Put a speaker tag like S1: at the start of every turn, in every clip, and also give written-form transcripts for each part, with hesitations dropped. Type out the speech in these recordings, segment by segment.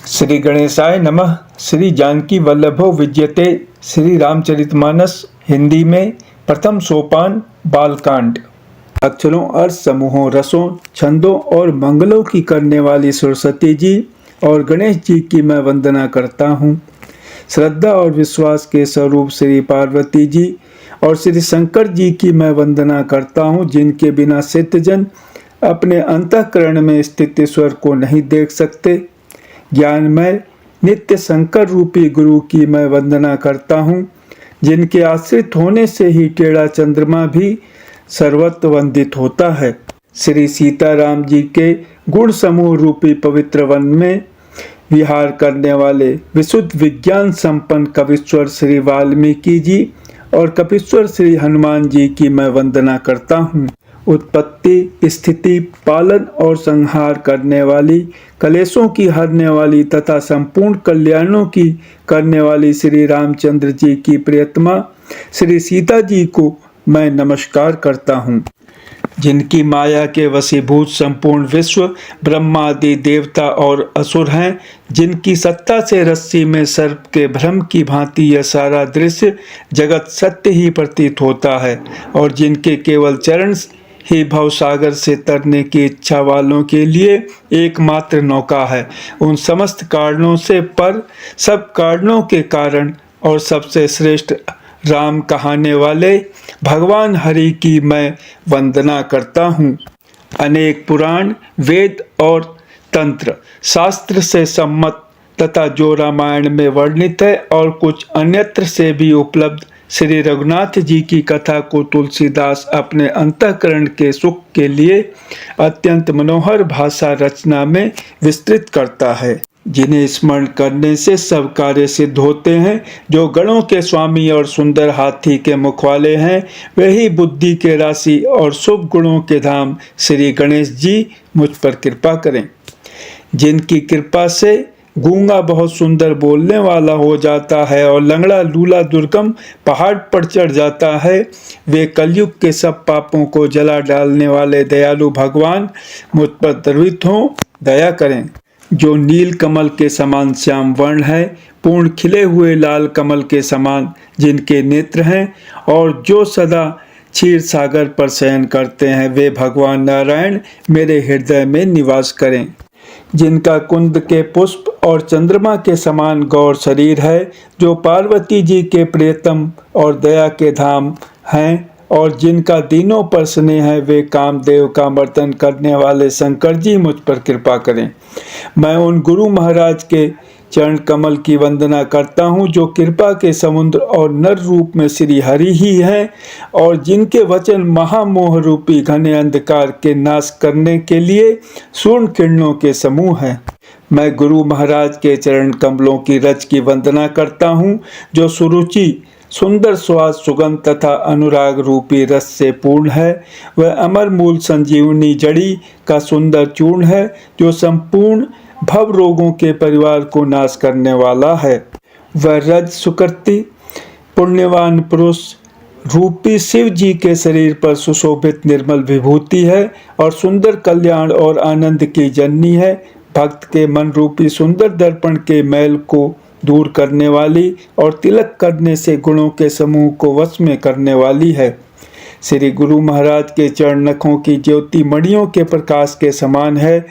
S1: श्री गणेशाय नमः। श्री जानकी वल्लभो विद्यते। श्री रामचरितमानस हिंदी में प्रथम सोपान बालकांड। अक्षरों, अर्थ समूहों, रसों, छंदों और मंगलों की करने वाली सरस्वती जी और गणेश जी की मैं वंदना करता हूँ। श्रद्धा और विश्वास के स्वरूप श्री पार्वती जी और श्री शंकर जी की मैं वंदना करता हूँ, जिनके बिना सिद्धजन अपने अंतःकरण में स्थित ईश्वर को नहीं देख सकते। ज्ञानमय नित्य शंकर रूपी गुरु की मैं वंदना करता हूँ, जिनके आश्रित होने से ही टेढ़ा चंद्रमा भी सर्वत्र वंदित होता है। श्री सीताराम जी के गुण समूह रूपी पवित्र वन में विहार करने वाले विशुद्ध विज्ञान संपन्न कपीश्वर श्री वाल्मीकि जी और कपीश्वर श्री हनुमान जी की मैं वंदना करता हूँ। उत्पत्ति, स्थिति, पालन और संहार करने वाली, कलेशों की हरने वाली तथा संपूर्ण कल्याणों की करने वाली श्री रामचंद्र जी की प्रियतमा श्री सीता जी को मैं नमस्कार करता हूँ, जिनकी माया के वशीभूत संपूर्ण विश्व ब्रह्मादि देवता और असुर हैं, जिनकी सत्ता से रस्सी में सर्प के भ्रम की भांति यह सारा दृश्य जगत सत्य ही प्रतीत होता है और जिनके केवल चरण ही भवसागर से तरने की इच्छा वालों के लिए एकमात्र नौका है। उन समस्त कारणों से पर सब कारणों के कारण और सबसे श्रेष्ठ राम कहाने वाले भगवान हरि की मैं वंदना करता हूँ। अनेक पुराण, वेद और तंत्र शास्त्र से सम्मत तथा जो रामायण में वर्णित है और कुछ अन्यत्र से भी उपलब्ध श्री रघुनाथ जी की कथा को तुलसीदास अपने अंतःकरण के सुख के लिए अत्यंत मनोहर भाषा रचना में विस्तृत करता है, जिन्हें स्मरण करने से सब कार्य सिद्ध होते हैं। जो गणों के स्वामी और सुंदर हाथी के मुख वाले हैं, वही बुद्धि के राशि और शुभ गुणों के धाम श्री गणेश जी मुझ पर कृपा करें। जिनकी कृपा से गूंगा बहुत सुंदर बोलने वाला हो जाता है और लंगड़ा लूला दुर्गम पहाड़ पर चढ़ जाता है, वे कलयुग के सब पापों को जला डालने वाले दयालु भगवान मुझ पर द्रवित हों, दया करें। जो नील कमल के समान श्याम वर्ण है, पूर्ण खिले हुए लाल कमल के समान जिनके नेत्र हैं और जो सदा क्षीर सागर पर शयन करते हैं, वे भगवान नारायण मेरे हृदय में निवास करें। जिनका कुंद के पुष्प और चंद्रमा के समान गौर शरीर है, जो पार्वती जी के प्रियतम और दया के धाम हैं और जिनका दीनों पर स्नेह है, वे कामदेव का मर्दन करने वाले शंकर जी मुझ पर कृपा करें। मैं उन गुरु महाराज के चरण कमल की वंदना करता हूँ, जो कृपा के समुद्र और नर रूप में श्री हरि ही हैं और जिनके वचन महामोह रूपी घने अंधकार के नाश करने के लिए सूर्ण किरणों के समूह हैं। मैं गुरु महाराज के चरण कमलों की रज की वंदना करता हूँ, जो सुरुचि, सुंदर स्वाद, सुगंध तथा अनुराग रूपी रस से पूर्ण है। वह अमर मूल संजीवनी जड़ी का सुंदर चूर्ण है, जो संपूर्ण भव रोगों के परिवार को नाश करने वाला है। वह रज सुकृति पुण्यवान पुरुष रूपी शिव जी के शरीर पर सुशोभित निर्मल विभूति है और सुंदर कल्याण और आनंद की जननी है। भक्त के मन रूपी सुंदर दर्पण के मैल को दूर करने वाली और तिलक करने से गुणों के समूह को वश में करने वाली है। श्री गुरु महाराज के चरण नखों की ज्योति मणियों के प्रकाश के समान है,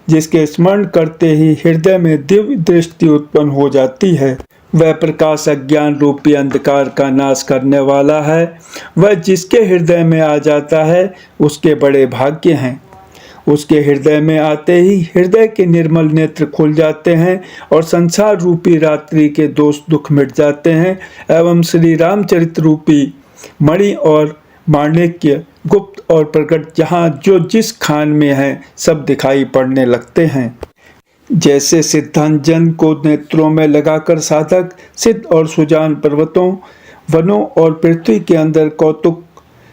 S1: जिसके स्मरण करते ही हृदय में दिव्य दृष्टि उत्पन्न हो जाती है। वह प्रकाश अज्ञान रूपी अंधकार का नाश करने वाला है। वह जिसके हृदय में आ जाता है, उसके बड़े भाग्य हैं। उसके हृदय में आते ही हृदय के निर्मल नेत्र खुल जाते हैं और संसार रूपी रात्रि के दोष दुख मिट जाते हैं एवं श्री रामचरित रूपी मणि और माणिक्य गुप्त और प्रकट जहाँ जो जिस खान में है, सब दिखाई पड़ने लगते हैं। जैसे सिद्धांजन को नेत्रों में लगाकर साधक सिद्ध और सुजान पर्वतों, वनों और पृथ्वी के अंदर कौतुक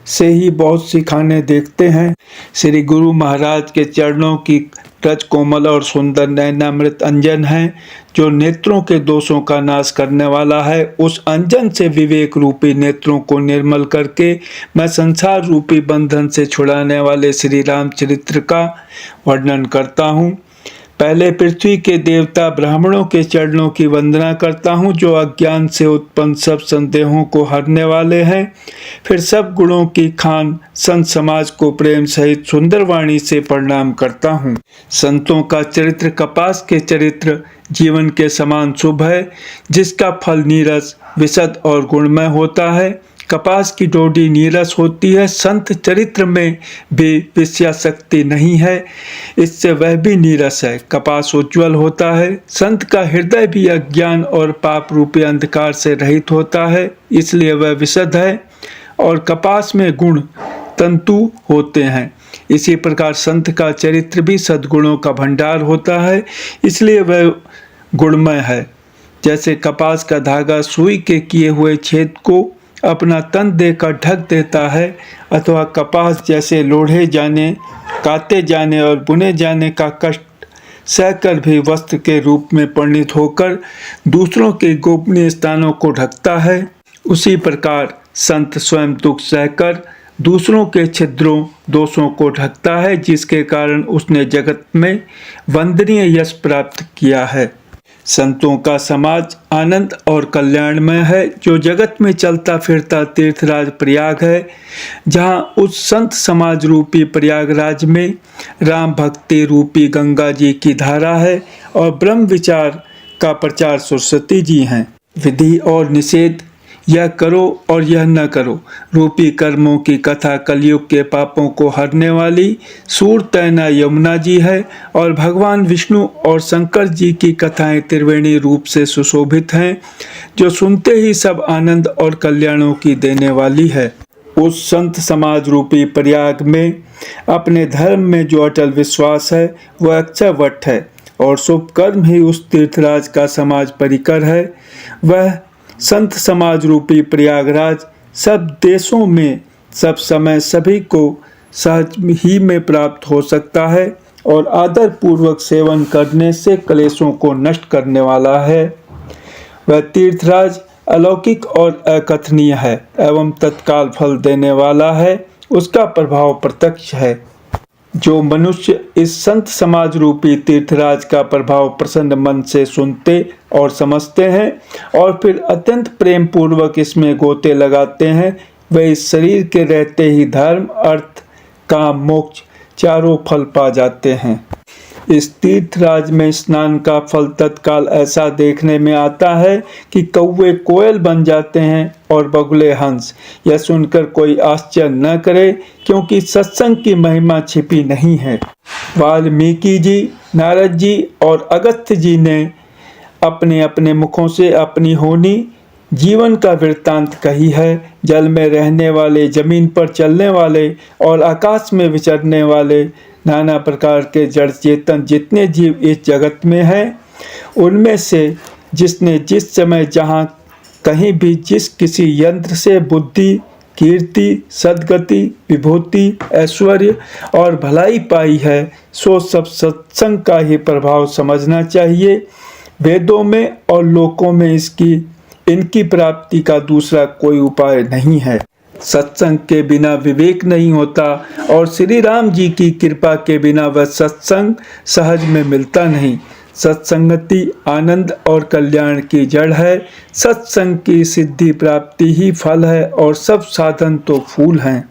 S1: से ही बहुत सी खाने देखते हैं, श्री गुरु महाराज के चरणों की रज कोमल और सुंदर नयनामृत अंजन है, जो नेत्रों के दोषों का नाश करने वाला है। उस अंजन से विवेक रूपी नेत्रों को निर्मल करके मैं संसार रूपी बंधन से छुड़ाने वाले श्री रामचरित्र का वर्णन करता हूँ। पहले पृथ्वी के देवता ब्राह्मणों के चरणों की वंदना करता हूँ, जो अज्ञान से उत्पन्न सब संदेहों को हरने वाले हैं। फिर सब गुणों की खान संत समाज को प्रेम सहित सुंदर वाणी से प्रणाम करता हूँ। संतों का चरित्र कपास के चरित्र जीवन के समान शुभ है, जिसका फल नीरस, विशद और गुणमय होता है। कपास की डोडी नीरस होती है, संत चरित्र में भी विषयासक्ति नहीं है, इससे वह भी नीरस है। कपास उज्ज्वल होता है, संत का हृदय भी अज्ञान और पाप रूपी अंधकार से रहित होता है, इसलिए वह विशद है। और कपास में गुण तंतु होते हैं। इसी प्रकार संत का चरित्र भी सद्गुणों का भंडार होता है, इसलिए वह गुणमय है। जैसे कपास का धागा सुई के किए हुए छेद को अपना तन देकर ढक देता है, अथवा कपास जैसे लोढ़े जाने, काते जाने और बुने जाने का कष्ट सहकर भी वस्त्र के रूप में परिणित होकर दूसरों के गोपनीय स्थानों को ढकता है, उसी प्रकार संत स्वयं दुख सहकर दूसरों के छिद्रों दोषों को ढकता है, जिसके कारण उसने जगत में वंदनीय यश प्राप्त किया है। संतों का समाज आनंद और कल्याणमय है, जो जगत में चलता फिरता तीर्थराज प्रयाग है, जहाँ उस संत समाज रूपी प्रयागराज में राम भक्ति रूपी गंगा जी की धारा है और ब्रह्म विचार का प्रचार सरस्वती जी हैं। विधि और निषेध, यह करो और यह न करो रूपी कर्मों की कथा कलयुग के पापों को हरने वाली सूरतैना यमुना जी है, और भगवान विष्णु और शंकर जी की कथाएं त्रिवेणी रूप से सुशोभित हैं, जो सुनते ही सब आनंद और कल्याणों की देने वाली है। उस संत समाज रूपी प्रयाग में अपने धर्म में जो अटल विश्वास है वह अक्षय वट है, और शुभ कर्म ही उस तीर्थराज का समाज परिकर है। वह संत समाज रूपी प्रयागराज सब देशों में सब समय सभी को सहज ही में प्राप्त हो सकता है, और आदर पूर्वक सेवन करने से क्लेशों को नष्ट करने वाला है। वह तीर्थराज अलौकिक और अकथनीय है एवं तत्काल फल देने वाला है, उसका प्रभाव प्रत्यक्ष है। जो मनुष्य इस संत समाज रूपी तीर्थराज का प्रभाव प्रसन्न मन से सुनते और समझते हैं और फिर अत्यंत प्रेम पूर्वक इसमें गोते लगाते हैं, वे इस शरीर के रहते ही धर्म, अर्थ, काम, मोक्ष चारों फल पा जाते हैं। इस तीर्थराज में स्नान का फल तत्काल ऐसा देखने में आता है कि कौवे कोयल बन जाते हैं और बगुले हंस। यह सुनकर कोई आश्चर्य न करे, क्योंकि सत्संग की महिमा छिपी नहीं है। वाल्मीकि जी, नारद जी और अगस्त्य जी ने अपने अपने मुखों से अपनी होनी जीवन का वृत्तांत कही है। जल में रहने वाले, जमीन पर चलने वाले और आकाश में विचरने वाले नाना प्रकार के जड़ चेतन जितने जीव इस जगत में हैं, उनमें से जिसने जिस समय जहाँ कहीं भी जिस किसी यंत्र से बुद्धि, कीर्ति, सद्गति, विभूति, ऐश्वर्य और भलाई पाई है, सो सब सत्संग का ही प्रभाव समझना चाहिए। वेदों में और लोकों में इनकी प्राप्ति का दूसरा कोई उपाय नहीं है। सत्संग के बिना विवेक नहीं होता, और श्री राम जी की कृपा के बिना वह सत्संग सहज में मिलता नहीं। सत्संगति आनंद और कल्याण की जड़ है। सत्संग की सिद्धि प्राप्ति ही फल है, और सब साधन तो फूल हैं।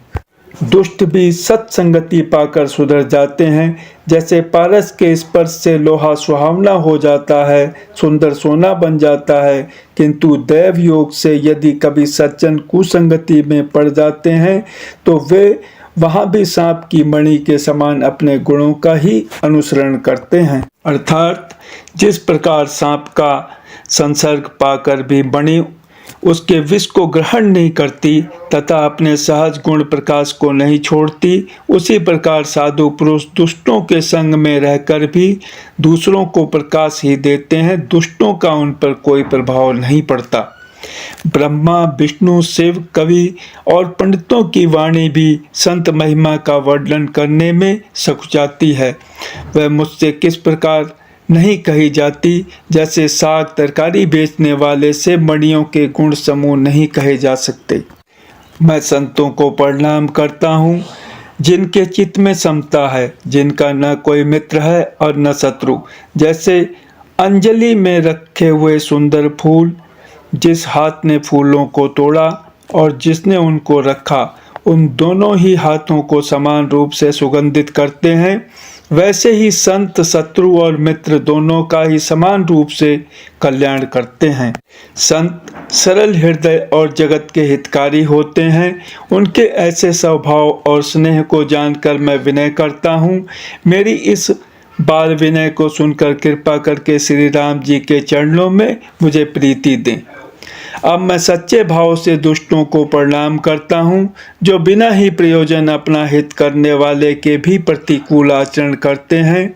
S1: दुष्ट भी सत्संगति पाकर सुधर जाते हैं। जैसे पारस के स्पर्श से लोहा सुहावना हो जाता है, सुंदर सोना बन जाता है, किंतु दैव योग से यदि कभी सज्जन कुसंगति में पड़ जाते हैं तो वे वहाँ भी सांप की मणि के समान अपने गुणों का ही अनुसरण करते हैं। अर्थात जिस प्रकार सांप का संसर्ग पाकर भी मणि उसके विष को ग्रहण नहीं करती तथा अपने सहज गुण प्रकाश को नहीं छोड़ती, उसी प्रकार साधु पुरुष दुष्टों के संग में रहकर भी दूसरों को प्रकाश ही देते हैं। दुष्टों का उन पर कोई प्रभाव नहीं पड़ता। ब्रह्मा, विष्णु, शिव, कवि और पंडितों की वाणी भी संत महिमा का वर्णन करने में सकुचाती है। वह मुझसे किस प्रकार नहीं कही जाती, जैसे साग तरकारी बेचने वाले से मणियों के गुण समूह नहीं कहे जा सकते। मैं संतों को प्रणाम करता हूँ, जिनके चित्त में समता है, जिनका न कोई मित्र है और न शत्रु। जैसे अंजलि में रखे हुए सुंदर फूल, जिस हाथ ने फूलों को तोड़ा और जिसने उनको रखा, उन दोनों ही हाथों को समान रूप से सुगंधित करते हैं, वैसे ही संत शत्रु और मित्र दोनों का ही समान रूप से कल्याण करते हैं। संत सरल हृदय और जगत के हितकारी होते हैं। उनके ऐसे स्वभाव और स्नेह को जानकर मैं विनय करता हूँ। मेरी इस बाल विनय को सुनकर कृपा करके श्री राम जी के चरणों में मुझे प्रीति दें। अब मैं सच्चे भाव से दुष्टों को प्रणाम करता हूँ, जो बिना ही प्रयोजन अपना हित करने वाले के भी प्रतिकूल आचरण करते हैं।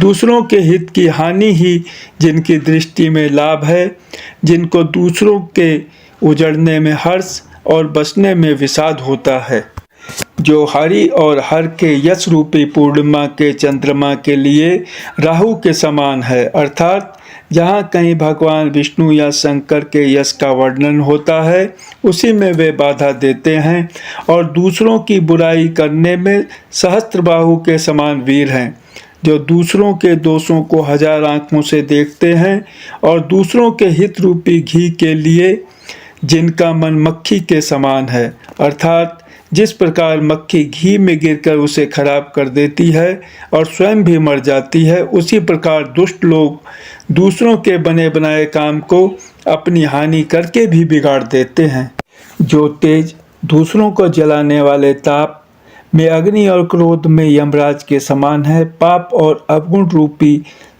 S1: दूसरों के हित की हानि ही जिनकी दृष्टि में लाभ है, जिनको दूसरों के उजड़ने में हर्ष और बचने में विषाद होता है, जो हरि और हर के यश रूपी पूर्णिमा के चंद्रमा के लिए राहु के समान है, अर्थात जहाँ कहीं भगवान विष्णु या शंकर के यश का वर्णन होता है, उसी में वे बाधा देते हैं और दूसरों की बुराई करने में सहस्त्रबाहु के समान वीर हैं, जो दूसरों के दोषों को हजार आंखों से देखते हैं और दूसरों के हित रूपी घी के लिए जिनका मन मक्खी के समान है, अर्थात जिस प्रकार मक्खी घी में गिरकर उसे खराब कर देती है और स्वयं भी मर जाती है, उसी प्रकार दुष्ट लोग दूसरों के बने बनाए काम को अपनी हानि करके भी बिगाड़ देते हैं। जो तेज दूसरों को जलाने वाले ताप में अग्नि और क्रोध में यमराज के समान है, पाप और अवगुण रूपी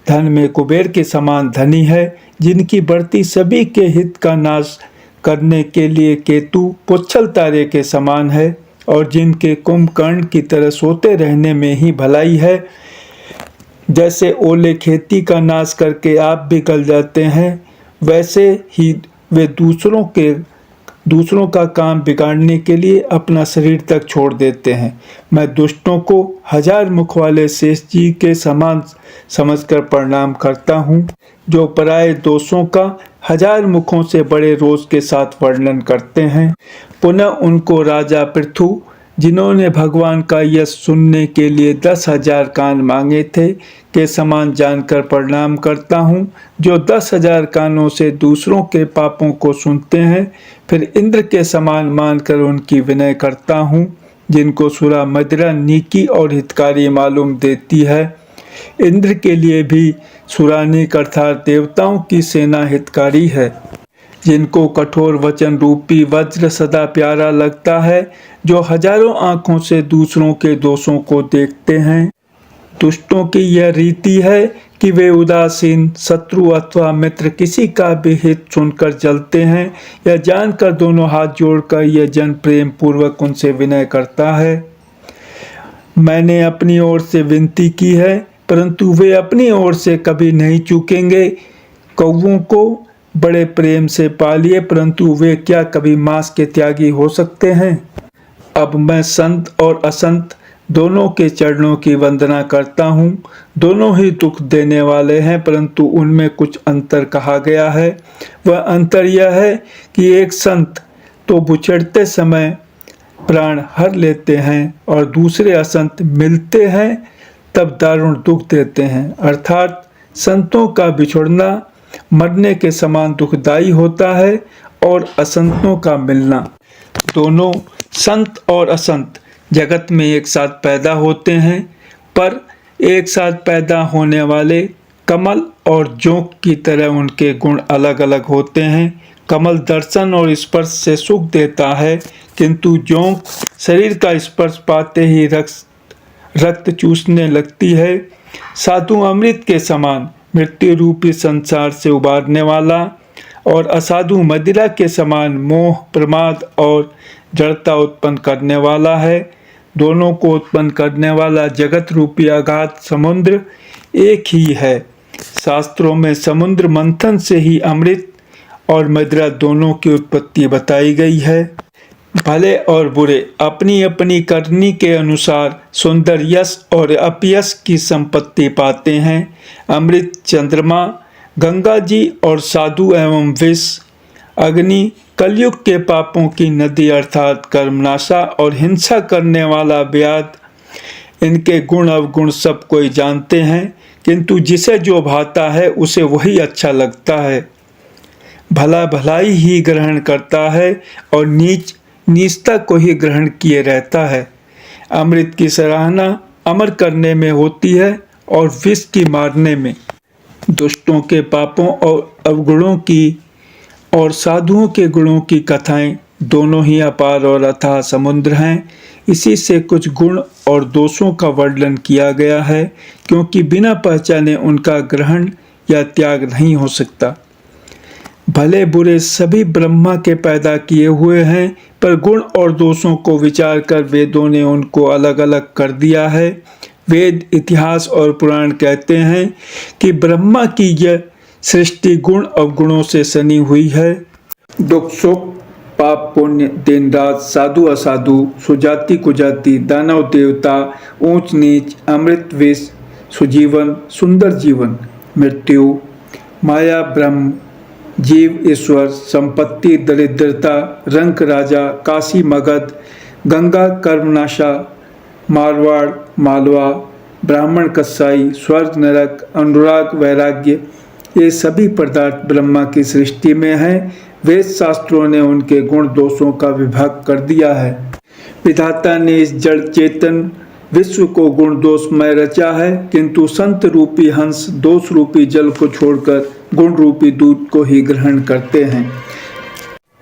S1: धन में कुबेर के समान धनी है, जिनकी बढ़ती सभी के हित का नाश करने के लिए केतु पुच्छल तारे के समान है और जिनके कुंभकर्ण की तरह सोते रहने में ही भलाई है। जैसे ओले खेती का नाश करके आप भी गल जाते हैं, वैसे ही वे दूसरों का काम बिगाड़ने के लिए अपना शरीर तक छोड़ देते हैं। मैं दुष्टों को हजार मुख वाले शेष जी के समान समझकर प्रणाम करता हूँ, जो पराये दोषों का हजार मुखों से बड़े रोष के साथ वर्णन करते हैं। पुनः उनको राजा पृथु, जिन्होंने भगवान का यश सुनने के लिए 10,000 कान मांगे थे, के समान जानकर प्रणाम करता हूँ, जो 10,000 कानों से दूसरों के पापों को सुनते हैं, फिर इंद्र के समान मानकर उनकी विनय करता हूँ, जिनको सुरा मदिरा नीकी और हितकारी मालूम देती है। इंद्र के लिए भी सुरानिक अर्थात देवताओं की सेना हितकारी है, जिनको कठोर वचन रूपी वज्र सदा प्यारा लगता है, जो हजारों आंखों से दूसरों के दोषों को देखते हैं। दुष्टों की यह रीति है कि वे उदासीन शत्रु अथवा मित्र किसी का भी हित सुनकर जलते हैं, या जानकर दोनों हाथ जोड़कर यह जन प्रेम पूर्वक उनसे विनय करता है। मैंने अपनी ओर से विनती की है, परंतु वे अपनी ओर से कभी नहीं चूकेंगे। कौवों को बड़े प्रेम से पालिए, परंतु वे क्या कभी मांस के त्यागी हो सकते हैं। अब मैं संत और असंत दोनों के चरणों की वंदना करता हूँ। दोनों ही दुख देने वाले हैं, परंतु उनमें कुछ अंतर कहा गया है। वह अंतर यह है कि एक संत तो बुछड़ते समय प्राण हर लेते हैं और दूसरे असंत मिलते हैं तब दारुण दुख देते हैं, अर्थात संतों का बिछुड़ना मरने के समान दुखदायी होता है और असंतों का मिलना। दोनों संत और असंत जगत में एक साथ पैदा होते हैं, पर एक साथ पैदा होने वाले कमल और जोंक की तरह उनके गुण अलग अलग होते हैं। कमल दर्शन और स्पर्श से सुख देता है, किंतु जोंक शरीर का स्पर्श पाते ही रक्त चूसने लगती है। साधु अमृत के समान मृत्यु रूपी संसार से उबारने वाला और असाधु मदिरा के समान मोह प्रमाद और जड़ता उत्पन्न करने वाला है। दोनों को उत्पन्न करने वाला जगत रूपी अगाध समुद्र एक ही है। शास्त्रों में समुद्र मंथन से ही अमृत और मदिरा दोनों की उत्पत्ति बताई गई है। भले और बुरे अपनी अपनी करनी के अनुसार सुंदर यश और अपयश की संपत्ति पाते हैं। अमृत चंद्रमा, गंगा जी और साधु एवं विष अग्नि कलयुग के पापों की नदी अर्थात कर्मनाशा और हिंसा करने वाला व्याध इनके गुण अवगुण सब कोई जानते हैं, किंतु जिसे जो भाता है उसे वही अच्छा लगता है। भला भलाई ही ग्रहण करता है और नीच नीचता को ही ग्रहण किए रहता है। अमृत की सराहना अमर करने में होती है और विष की मारने में। दुष्टों के पापों और अवगुणों की और साधुओं के गुणों की कथाएं दोनों ही अपार और अथाह समुद्र हैं। इसी से कुछ गुण और दोषों का वर्णन किया गया है, क्योंकि बिना पहचाने उनका ग्रहण या त्याग नहीं हो सकता। भले बुरे सभी ब्रह्मा के पैदा किए हुए हैं, पर गुण और दोषों को विचार कर वेदों ने उनको अलग अलग कर दिया है। वेद, इतिहास और पुराण कहते हैं कि ब्रह्मा की यह सृष्टि गुण अवगुणों से सनी हुई है। दुख सुख, पाप पुण्य, दिन रात, साधु असाधु, सुजाति कुजाति, दानव देवता, ऊंच नीच, अमृत विष, सुजीवन सुंदर जीवन, मृत्यु, माया ब्रह्म, जीव ईश्वर, संपत्ति दरिद्रता, रंक राजा, काशी मगध, गंगा कर्मनाशा, मारवाड़ मालवा, ब्राह्मण कसाई, स्वर्ग नरक, अनुराग वैराग्य, ये सभी पदार्थ ब्रह्मा की सृष्टि में हैं। वेद शास्त्रों ने उनके गुण दोषों का विभाग कर दिया है। विधाता ने इस जड़ चेतन विश्व को गुण दोषमय रचा है, किंतु संत रूपी हंस दोष रूपी जल को छोड़कर गुण रूपी दूध को ही ग्रहण करते हैं।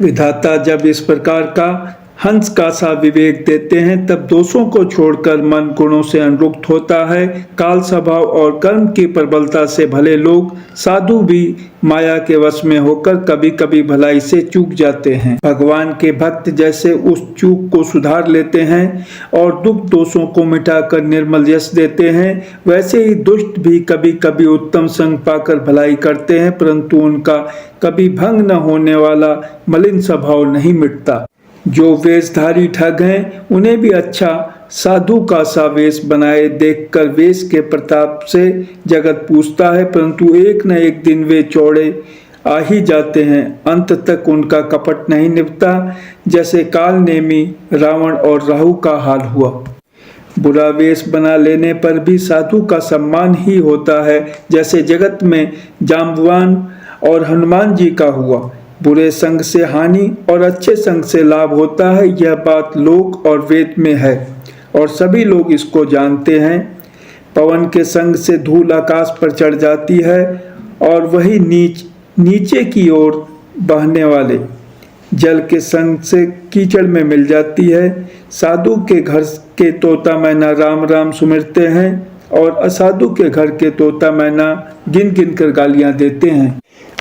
S1: विधाता जब इस प्रकार का हंस का सा विवेक देते हैं, तब दोषों को छोड़कर मन गुणों से अनुरुक्त होता है। काल स्वभाव और कर्म की प्रबलता से भले लोग साधु भी माया के वश में होकर कभी कभी भलाई से चूक जाते हैं। भगवान के भक्त जैसे उस चूक को सुधार लेते हैं और दुख दोषों को मिटाकर निर्मल यश देते हैं, वैसे ही दुष्ट भी कभी कभी उत्तम संग पाकर भलाई करते हैं, परंतु उनका कभी भंग न होने वाला मलिन स्वभाव नहीं मिटता। जो वेशधारी ठग हैं, उन्हें भी अच्छा साधु का सा वेश बनाए देखकर वेश के प्रताप से जगत पूछता है, परंतु एक न एक दिन वे चौड़े आ ही जाते हैं। अंत तक उनका कपट नहीं निभता, जैसे काल नेमी रावण और राहु का हाल हुआ। बुरा वेश बना लेने पर भी साधु का सम्मान ही होता है, जैसे जगत में जाम्बवान और हनुमान जी का हुआ। बुरे संग से हानि और अच्छे संग से लाभ होता है, यह बात लोक और वेद में है और सभी लोग इसको जानते हैं। पवन के संग से धूल आकाश पर चढ़ जाती है और वही नीचे की ओर बहने वाले जल के संग से कीचड़ में मिल जाती है। साधु के घर के तोता मैना राम राम सुमिरते हैं और असाधु के घर के तोता मैना गिन गिन कर गालियां देते हैं।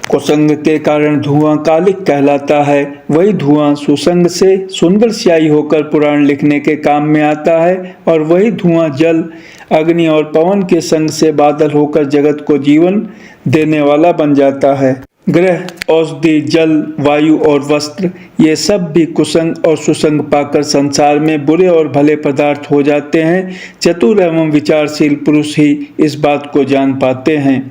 S1: कुसंग के कारण धुआं कालिक कहलाता है, वही धुआं सुसंग से सुंदर स्याही होकर पुराण लिखने के काम में आता है, और वही धुआं जल, अग्नि और पवन के संग से बादल होकर जगत को जीवन देने वाला बन जाता है। ग्रह, औषधि, जल, वायु और वस्त्र, ये सब भी कुसंग और सुसंग पाकर संसार में बुरे और भले पदार्थ हो जाते हैं। चतुर एवं विचारशील पुरुष ही इस बात को जान पाते हैं।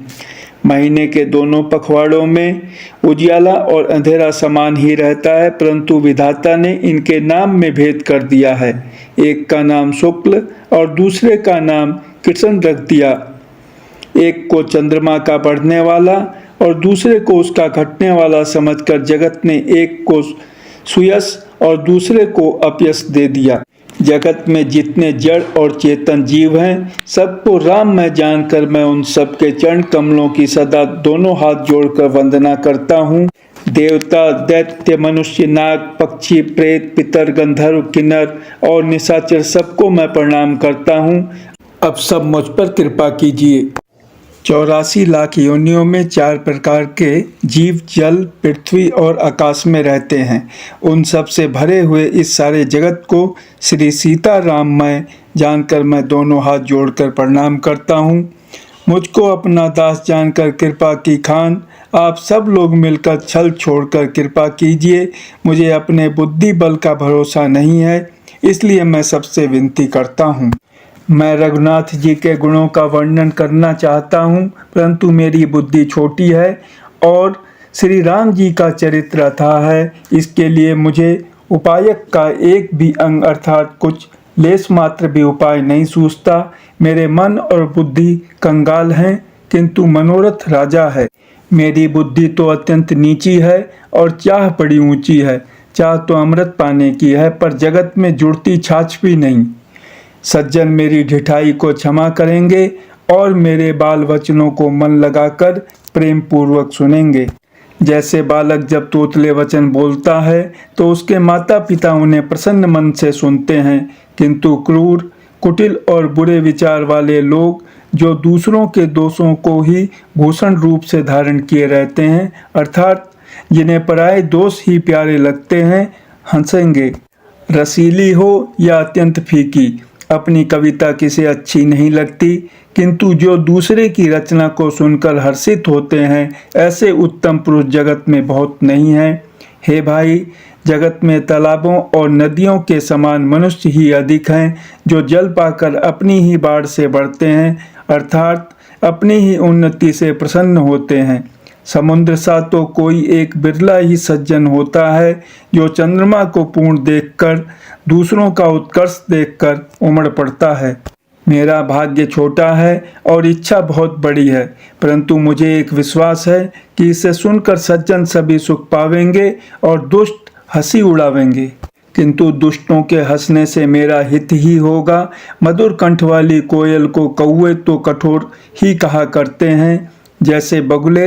S1: महीने के दोनों पखवाड़ों में उजियाला और अंधेरा समान ही रहता है, परंतु विधाता ने इनके नाम में भेद कर दिया है। एक का नाम शुक्ल और दूसरे का नाम कृष्ण रख दिया। एक को चंद्रमा का बढ़ने वाला और दूसरे को उसका घटने वाला समझकर जगत ने एक को सुयश और दूसरे को अपयश दे दिया। जगत में जितने जड़ और चेतन जीव हैं, सबको राम में जानकर मैं उन सबके चरण कमलों की सदा दोनों हाथ जोड़कर वंदना करता हूँ। देवता, दैत्य, मनुष्य, नाग, पक्षी, प्रेत, पितर, गंधर्व, किन्नर और निशाचर सबको मैं प्रणाम करता हूँ। अब सब मुझ पर कृपा कीजिए। 84 लाख योनियों में 4 प्रकार के जीव जल, पृथ्वी और आकाश में रहते हैं। उन सब से भरे हुए इस सारे जगत को श्री सीताराममय जानकर मैं दोनों हाथ जोड़कर प्रणाम करता हूँ। मुझको अपना दास जानकर कृपा की खान आप सब लोग मिलकर छल छोड़कर कृपा कीजिए। मुझे अपने बुद्धि बल का भरोसा नहीं है, इसलिए मैं सबसे विनती करता हूँ। मैं रघुनाथ जी के गुणों का वर्णन करना चाहता हूँ, परंतु मेरी बुद्धि छोटी है और श्री राम जी का चरित्र अथाह है। इसके लिए मुझे उपायक का एक भी अंग अर्थात कुछ लेस मात्र भी उपाय नहीं सूझता। मेरे मन और बुद्धि कंगाल हैं, किंतु मनोरथ राजा है। मेरी बुद्धि तो अत्यंत नीची है और चाह बड़ी ऊंची है। चाह तो अमृत पाने की है, पर जगत में जुड़ती छाछ भी नहीं। सज्जन मेरी ढिठाई को क्षमा करेंगे और मेरे बाल वचनों को मन लगाकर प्रेम पूर्वक सुनेंगे। जैसे बालक जब तोतले वचन बोलता है तो उसके माता पिता उन्हें प्रसन्न मन से सुनते हैं, किंतु क्रूर, कुटिल और बुरे विचार वाले लोग जो दूसरों के दोषों को ही भूषण रूप से धारण किए रहते हैं, अर्थात जिन्हें पराये दोष ही प्यारे लगते हैं, हंसेंगे। रसीली हो या अत्यंत फीकी, अपनी कविता किसे अच्छी नहीं लगती, किंतु जो दूसरे की रचना को सुनकर हर्षित होते हैं, ऐसे उत्तम पुरुष जगत में बहुत नहीं हैं। हे भाई, जगत में तालाबों और नदियों के समान मनुष्य ही अधिक हैं, जो जल पाकर अपनी ही बाढ़ से बढ़ते हैं, अर्थात अपनी ही उन्नति से प्रसन्न होते हैं। समुद्र सा तो कोई एक बिरला ही सज्जन होता है, जो चंद्रमा को पूर्ण देखकर, दूसरों का उत्कर्ष देखकर उमड़ पड़ता है। मेरा भाग्य छोटा है और इच्छा बहुत बड़ी है, परंतु मुझे एक विश्वास है कि इसे सुनकर सज्जन सभी सुख पावेंगे और दुष्ट हंसी उड़ावेंगे, किंतु दुष्टों के हंसने से मेरा हित ही होगा। मधुर कंठ वाली कोयल को कौवे तो कठोर ही कहा करते हैं, जैसे बगुले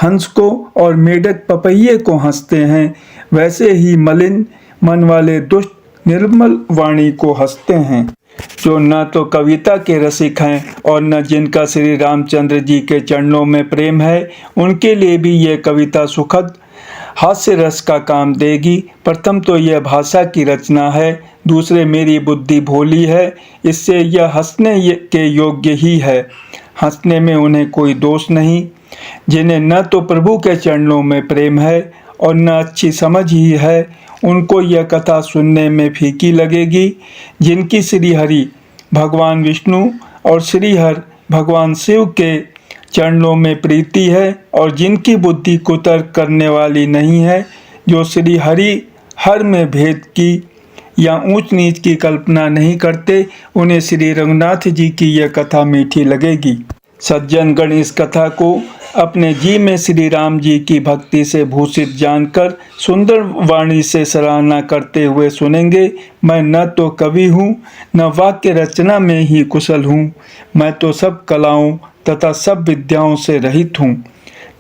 S1: हंस को और मेढक पपैये को हंसते हैं, वैसे ही मलिन मन वाले दुष्ट निर्मल वाणी को हंसते हैं। जो न तो कविता के रसिक हैं और न जिनका श्री रामचंद्र जी के चरणों में प्रेम है, उनके लिए भी यह कविता सुखद हास्य रस का काम देगी। प्रथम तो यह भाषा की रचना है, दूसरे मेरी बुद्धि भोली है, इससे यह हंसने के योग्य ही है। हंसने में उन्हें कोई दोष नहीं, जिन्हें न तो प्रभु के चरणों में प्रेम है और न अच्छी समझ ही है, उनको यह कथा सुनने में फीकी लगेगी। जिनकी श्री हरि भगवान विष्णु और श्री हर भगवान शिव के चरणों में प्रीति है और जिनकी बुद्धि कुतर्क करने वाली नहीं है, जो श्री हरि हर में भेद की या ऊंच नीच की कल्पना नहीं करते, उन्हें श्री रघुनाथ जी की यह कथा मीठी लगेगी। सज्जन गण इस कथा को अपने जी में श्री राम जी की भक्ति से भूषित जानकर सुंदर वाणी से सराहना करते हुए सुनेंगे। मैं न तो कवि हूँ, न वाक्य रचना में ही कुशल हूँ, मैं तो सब कलाओं तथा सब विद्याओं से रहित हूँ।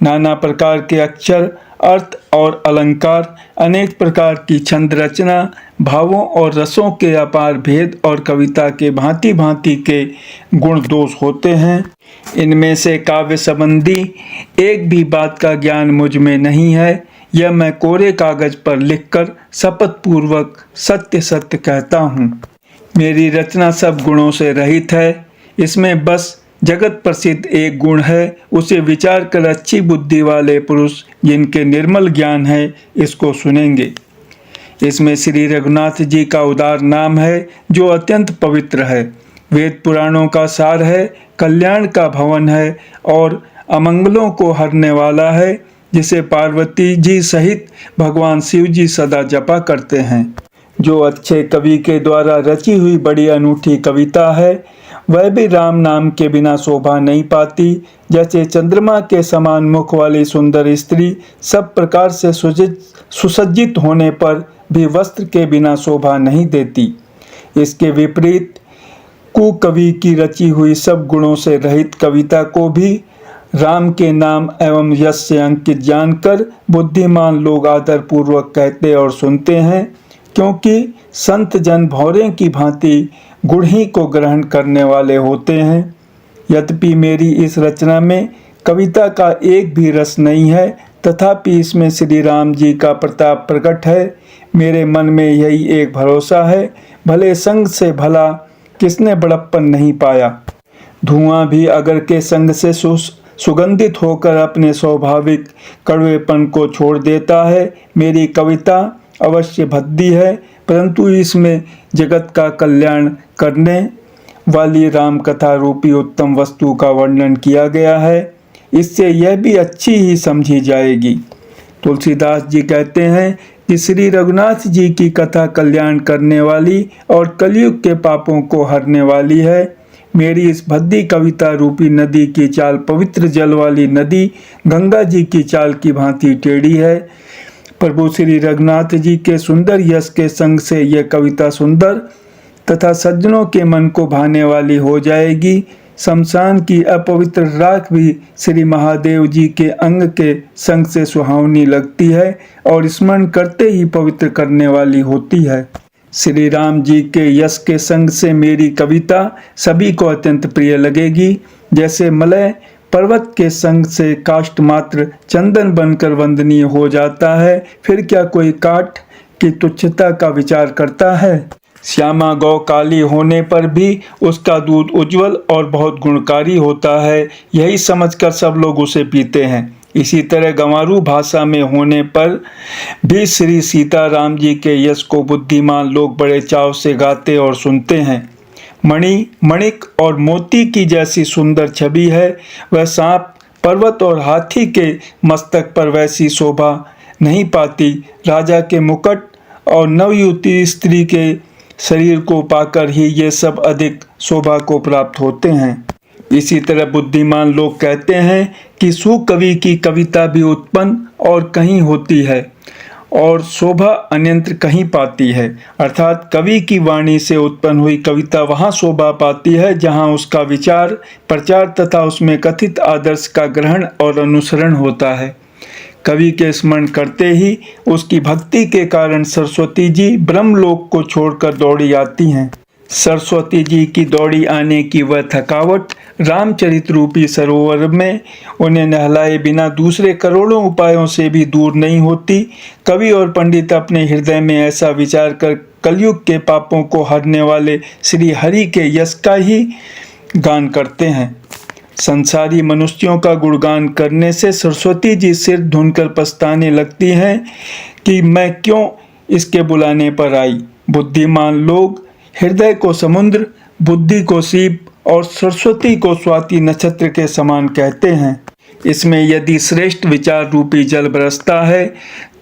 S1: नाना प्रकार के अक्षर, अर्थ और अलंकार, अनेक प्रकार की छंद रचना, भावों और रसों के अपार भेद और कविता के भांति भांति के गुण दोष होते हैं। इनमें से काव्य संबंधी एक भी बात का ज्ञान मुझ में नहीं है। यह मैं कोरे कागज पर लिखकर शपथ पूर्वक सत्य सत्य कहता हूँ। मेरी रचना सब गुणों से रहित है। इसमें बस जगत प्रसिद्ध एक गुण है, उसे विचार कर अच्छी बुद्धि वाले पुरुष जिनके निर्मल ज्ञान है, इसको सुनेंगे। इसमें श्री रघुनाथ जी का उदार नाम है, जो अत्यंत पवित्र है, वेद पुराणों का सार है, कल्याण का भवन है और अमंगलों को हरने वाला है, जिसे पार्वती जी सहित भगवान शिव जी सदा जपा करते हैं। जो अच्छे कवि के द्वारा रची हुई बड़ी अनूठी कविता है, वह भी राम नाम के बिना शोभा नहीं पाती। जैसे चंद्रमा के समान मुख वाली सुंदर स्त्री सब प्रकार से सुसज्जित होने पर भी वस्त्र के बिना शोभा नहीं देती, इसके विपरीत कुकवि की रची हुई सब गुणों से रहित कविता को भी राम के नाम एवं यश से अंकित जानकर बुद्धिमान लोग आदर पूर्वक कहते और सुनते हैं, क्योंकि संत जन भौरे की भांति गुण ही को ग्रहण करने वाले होते हैं। यद्यपि मेरी इस रचना में कविता का एक भी रस नहीं है, तथापि इसमें श्री राम जी का प्रताप प्रकट है। मेरे मन में यही एक भरोसा है, भले संग से भला किसने बड़प्पन नहीं पाया। धुआं भी अगर के संग से सुगंधित होकर अपने स्वाभाविक कड़वेपन को छोड़ देता है। मेरी कविता अवश्य भद्दी है, परंतु इसमें जगत का कल्याण करने वाली राम कथा रूपी उत्तम वस्तु का वर्णन किया गया है, इससे यह भी अच्छी ही समझी जाएगी। तुलसीदास जी कहते हैं कि श्री रघुनाथ जी की कथा कल्याण करने वाली और कलयुग के पापों को हरने वाली है। मेरी इस भद्दी कविता रूपी नदी की चाल पवित्र जल वाली नदी गंगा जी की चाल की भांति टेढ़ी है। प्रभु श्री रघुनाथ जी के सुंदर यश के संग से यह कविता सुंदर तथा सज्जनों के मन को भाने वाली हो जाएगी। शमशान की अपवित्र राख भी श्री महादेव जी के अंग के संग से सुहावनी लगती है और स्मरण करते ही पवित्र करने वाली होती है। श्री राम जी के यश के संग से मेरी कविता सभी को अत्यंत प्रिय लगेगी। जैसे मलय पर्वत के संग से काष्ठ मात्र चंदन बनकर वंदनीय हो जाता है, फिर क्या कोई काठ की तुच्छता का विचार करता है। श्यामा गौ काली होने पर भी उसका दूध उज्जवल और बहुत गुणकारी होता है, यही समझकर सब लोग उसे पीते हैं। इसी तरह गंवारू भाषा में होने पर भी श्री सीताराम जी के यश को बुद्धिमान लोग बड़े चाव से गाते और सुनते हैं। मणि, मणिक और मोती की जैसी सुंदर छवि है, वह सांप, पर्वत और हाथी के मस्तक पर वैसी शोभा नहीं पाती। राजा के मुकुट और नवयुवती स्त्री के शरीर को पाकर ही ये सब अधिक शोभा को प्राप्त होते हैं। इसी तरह बुद्धिमान लोग कहते हैं कि सुकवि की कविता भी उत्पन्न और कहीं होती है और शोभा अन्यत्र कहीं पाती है, अर्थात कवि की वाणी से उत्पन्न हुई कविता वहाँ शोभा पाती है जहाँ उसका विचार, प्रचार तथा उसमें कथित आदर्श का ग्रहण और अनुसरण होता है। कवि के स्मरण करते ही उसकी भक्ति के कारण सरस्वती जी ब्रह्मलोक को छोड़कर दौड़ी आती हैं। सरस्वती जी की दौड़ी आने की वह थकावट रामचरित रूपी सरोवर में उन्हें नहलाए बिना दूसरे करोड़ों उपायों से भी दूर नहीं होती। कवि और पंडित अपने हृदय में ऐसा विचार कर कलयुग के पापों को हरने वाले श्री हरि के यश का ही गान करते हैं। संसारी मनुष्यों का गुणगान करने से सरस्वती जी सिर धुनकर पछताने लगती हैं कि मैं क्यों इसके बुलाने पर आई। बुद्धिमान लोग हृदय को समुद्र, बुद्धि को सीप और सरस्वती को स्वाति नक्षत्र के समान कहते हैं। इसमें यदि श्रेष्ठ विचार रूपी जल बरसता है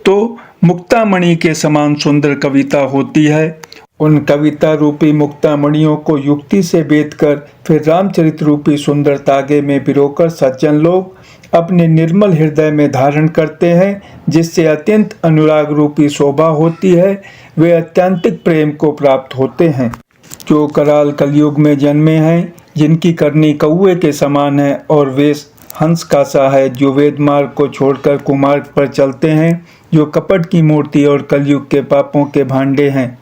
S1: तो मुक्तामणि के समान सुंदर कविता होती है। उन कविता रूपी मुक्तामणियों को युक्ति से बेचकर फिर रामचरित रूपी सुंदर तागे में पिरोकर सज्जन लोग अपने निर्मल हृदय में धारण करते हैं, जिससे अत्यंत अनुराग रूपी शोभा होती है। वे अत्यंतिक प्रेम को प्राप्त होते हैं। जो कराल कलयुग में जन्मे हैं, जिनकी करनी कौवे के समान है और वेश हंस का सा है, जो वेद मार्ग को छोड़कर कुमार्ग पर चलते हैं, जो कपट की मूर्ति और कलयुग के पापों के भांडे हैं,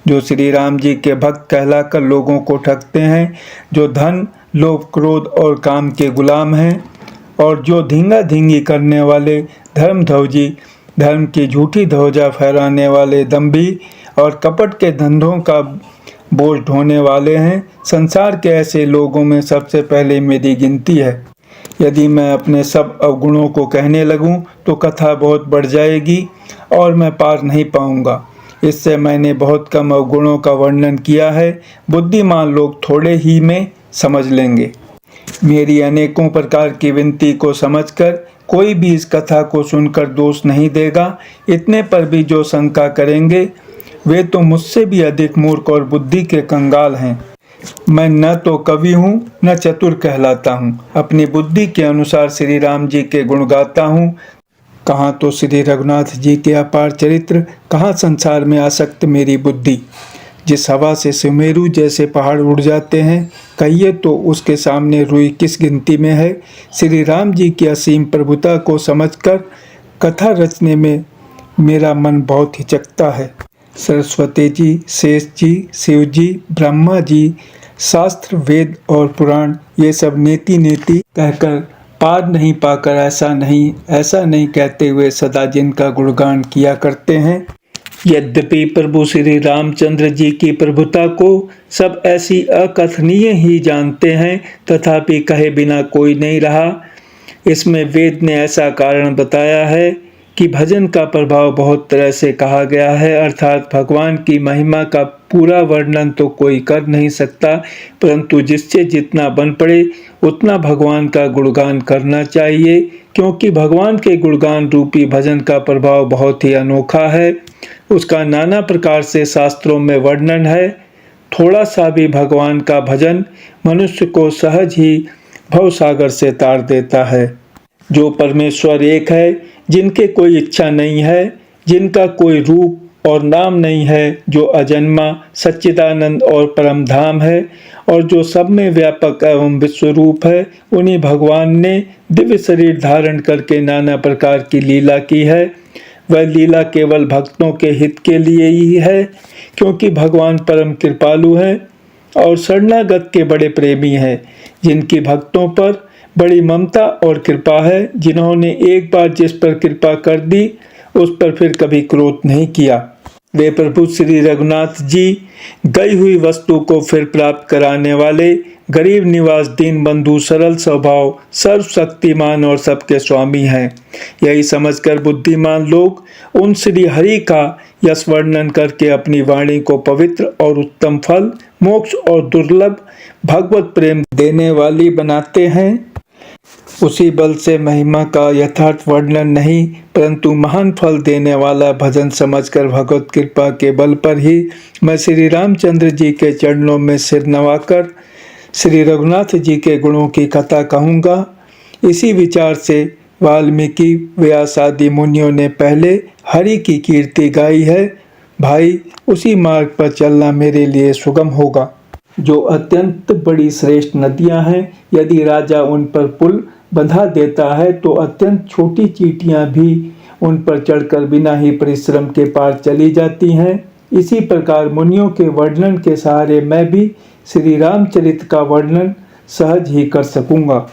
S1: जो श्री राम जी के भक्त कहलाकर लोगों को ठगते हैं, जो धन, लोभ, क्रोध और काम के गुलाम हैं और जो धींगा धींगी करने वाले धर्म ध्वजी, धर्म की झूठी ध्वजा फहराने वाले दंभी और कपट के धंधों का बोझ ढोने वाले हैं। संसार के ऐसे लोगों में सबसे पहले मेरी गिनती है। यदि मैं अपने सब अवगुणों को कहने लगूं तो कथा बहुत बढ़ जाएगी और मैं पार नहीं पाऊंगा। इससे मैंने बहुत कम अवगुणों का वर्णन किया है। बुद्धिमान लोग थोड़े ही में समझ लेंगे। मेरी अनेकों प्रकार की विनती को समझकर कोई भी इस कथा को सुनकर दोष नहीं देगा। इतने पर भी जो शंका करेंगे वे तो मुझसे भी अधिक मूर्ख और बुद्धि के कंगाल हैं। मैं न तो कवि हूँ न चतुर कहलाता हूँ। अपनी बुद्धि के अनुसार श्री राम जी के गुण गाता हूँ। कहाँ तो श्री रघुनाथ जी के अपार चरित्र, कहाँ संसार में आसक्त मेरी बुद्धि। जिस हवा से सुमेरु जैसे पहाड़ उड़ जाते हैं, कहिए तो उसके सामने रुई किस गिनती में है। श्री राम जी की असीम प्रभुता को समझकर कथा रचने में मेरा मन बहुत हिचकता है। सरस्वती जी, शेष जी, शिव जी, ब्रह्मा जी, शास्त्र, वेद और पुराण ये सब नेति नेति कहकर पार नहीं पाकर ऐसा नहीं कहते हुए सदा जिनका गुणगान किया करते हैं। यद्यपि प्रभु श्री रामचंद्र जी की प्रभुता को सब ऐसी अकथनीय ही जानते हैं, तथापि कहे बिना कोई नहीं रहा। इसमें वेद ने ऐसा कारण बताया है कि भजन का प्रभाव बहुत तरह से कहा गया है, अर्थात भगवान की महिमा का पूरा वर्णन तो कोई कर नहीं सकता, परंतु जिससे जितना बन पड़े उतना भगवान का गुणगान करना चाहिए, क्योंकि भगवान के गुणगान रूपी भजन का प्रभाव बहुत ही अनोखा है। उसका नाना प्रकार से शास्त्रों में वर्णन है। थोड़ा सा भी भगवान का भजन मनुष्य को सहज ही भवसागर से तार देता है। जो परमेश्वर एक है, जिनके कोई इच्छा नहीं है, जिनका कोई रूप और नाम नहीं है, जो अजन्मा सच्चिदानंद और परम धाम है और जो सब में व्यापक एवं विश्वरूप है, उन्हीं भगवान ने दिव्य शरीर धारण करके नाना प्रकार की लीला की है। वह लीला केवल भक्तों के हित के लिए ही है, क्योंकि भगवान परम कृपालु हैं और शरणागत के बड़े प्रेमी हैं, जिनकी भक्तों पर बड़ी ममता और कृपा है। जिन्होंने एक बार जिस पर कृपा कर दी, उस पर फिर कभी क्रोध नहीं किया। वे प्रभु श्री रघुनाथ जी गई हुई वस्तु को फिर प्राप्त कराने वाले, गरीब निवास, दीन बंधु, सरल स्वभाव, सर्वशक्तिमान और सबके स्वामी हैं। यही समझकर बुद्धिमान लोग उन श्री हरि का यश वर्णन करके अपनी वाणी को पवित्र और उत्तम फल, मोक्ष और दुर्लभ भगवत प्रेम देने वाली बनाते हैं। उसी बल से महिमा का यथार्थ वर्णन नहीं, परंतु महान फल देने वाला भजन समझकर भगवत कृपा के बल पर ही मैं श्री रामचंद्र जी के चरणों में सिर नवाकर श्री रघुनाथ जी के गुणों की कथा कहूँगा। इसी विचार से वाल्मीकि, व्यास आदि मुनियों ने पहले हरि की कीर्ति गाई है। भाई, उसी मार्ग पर चलना मेरे लिए सुगम होगा। जो अत्यंत बड़ी श्रेष्ठ नदियां हैं, यदि राजा उन पर पुल बंधा देता है तो अत्यंत छोटी चींटियां भी उन पर चढ़कर बिना ही परिश्रम के पार चली जाती हैं। इसी प्रकार मुनियों के वर्णन के सहारे मैं भी श्री रामचरित का वर्णन सहज ही कर सकूंगा।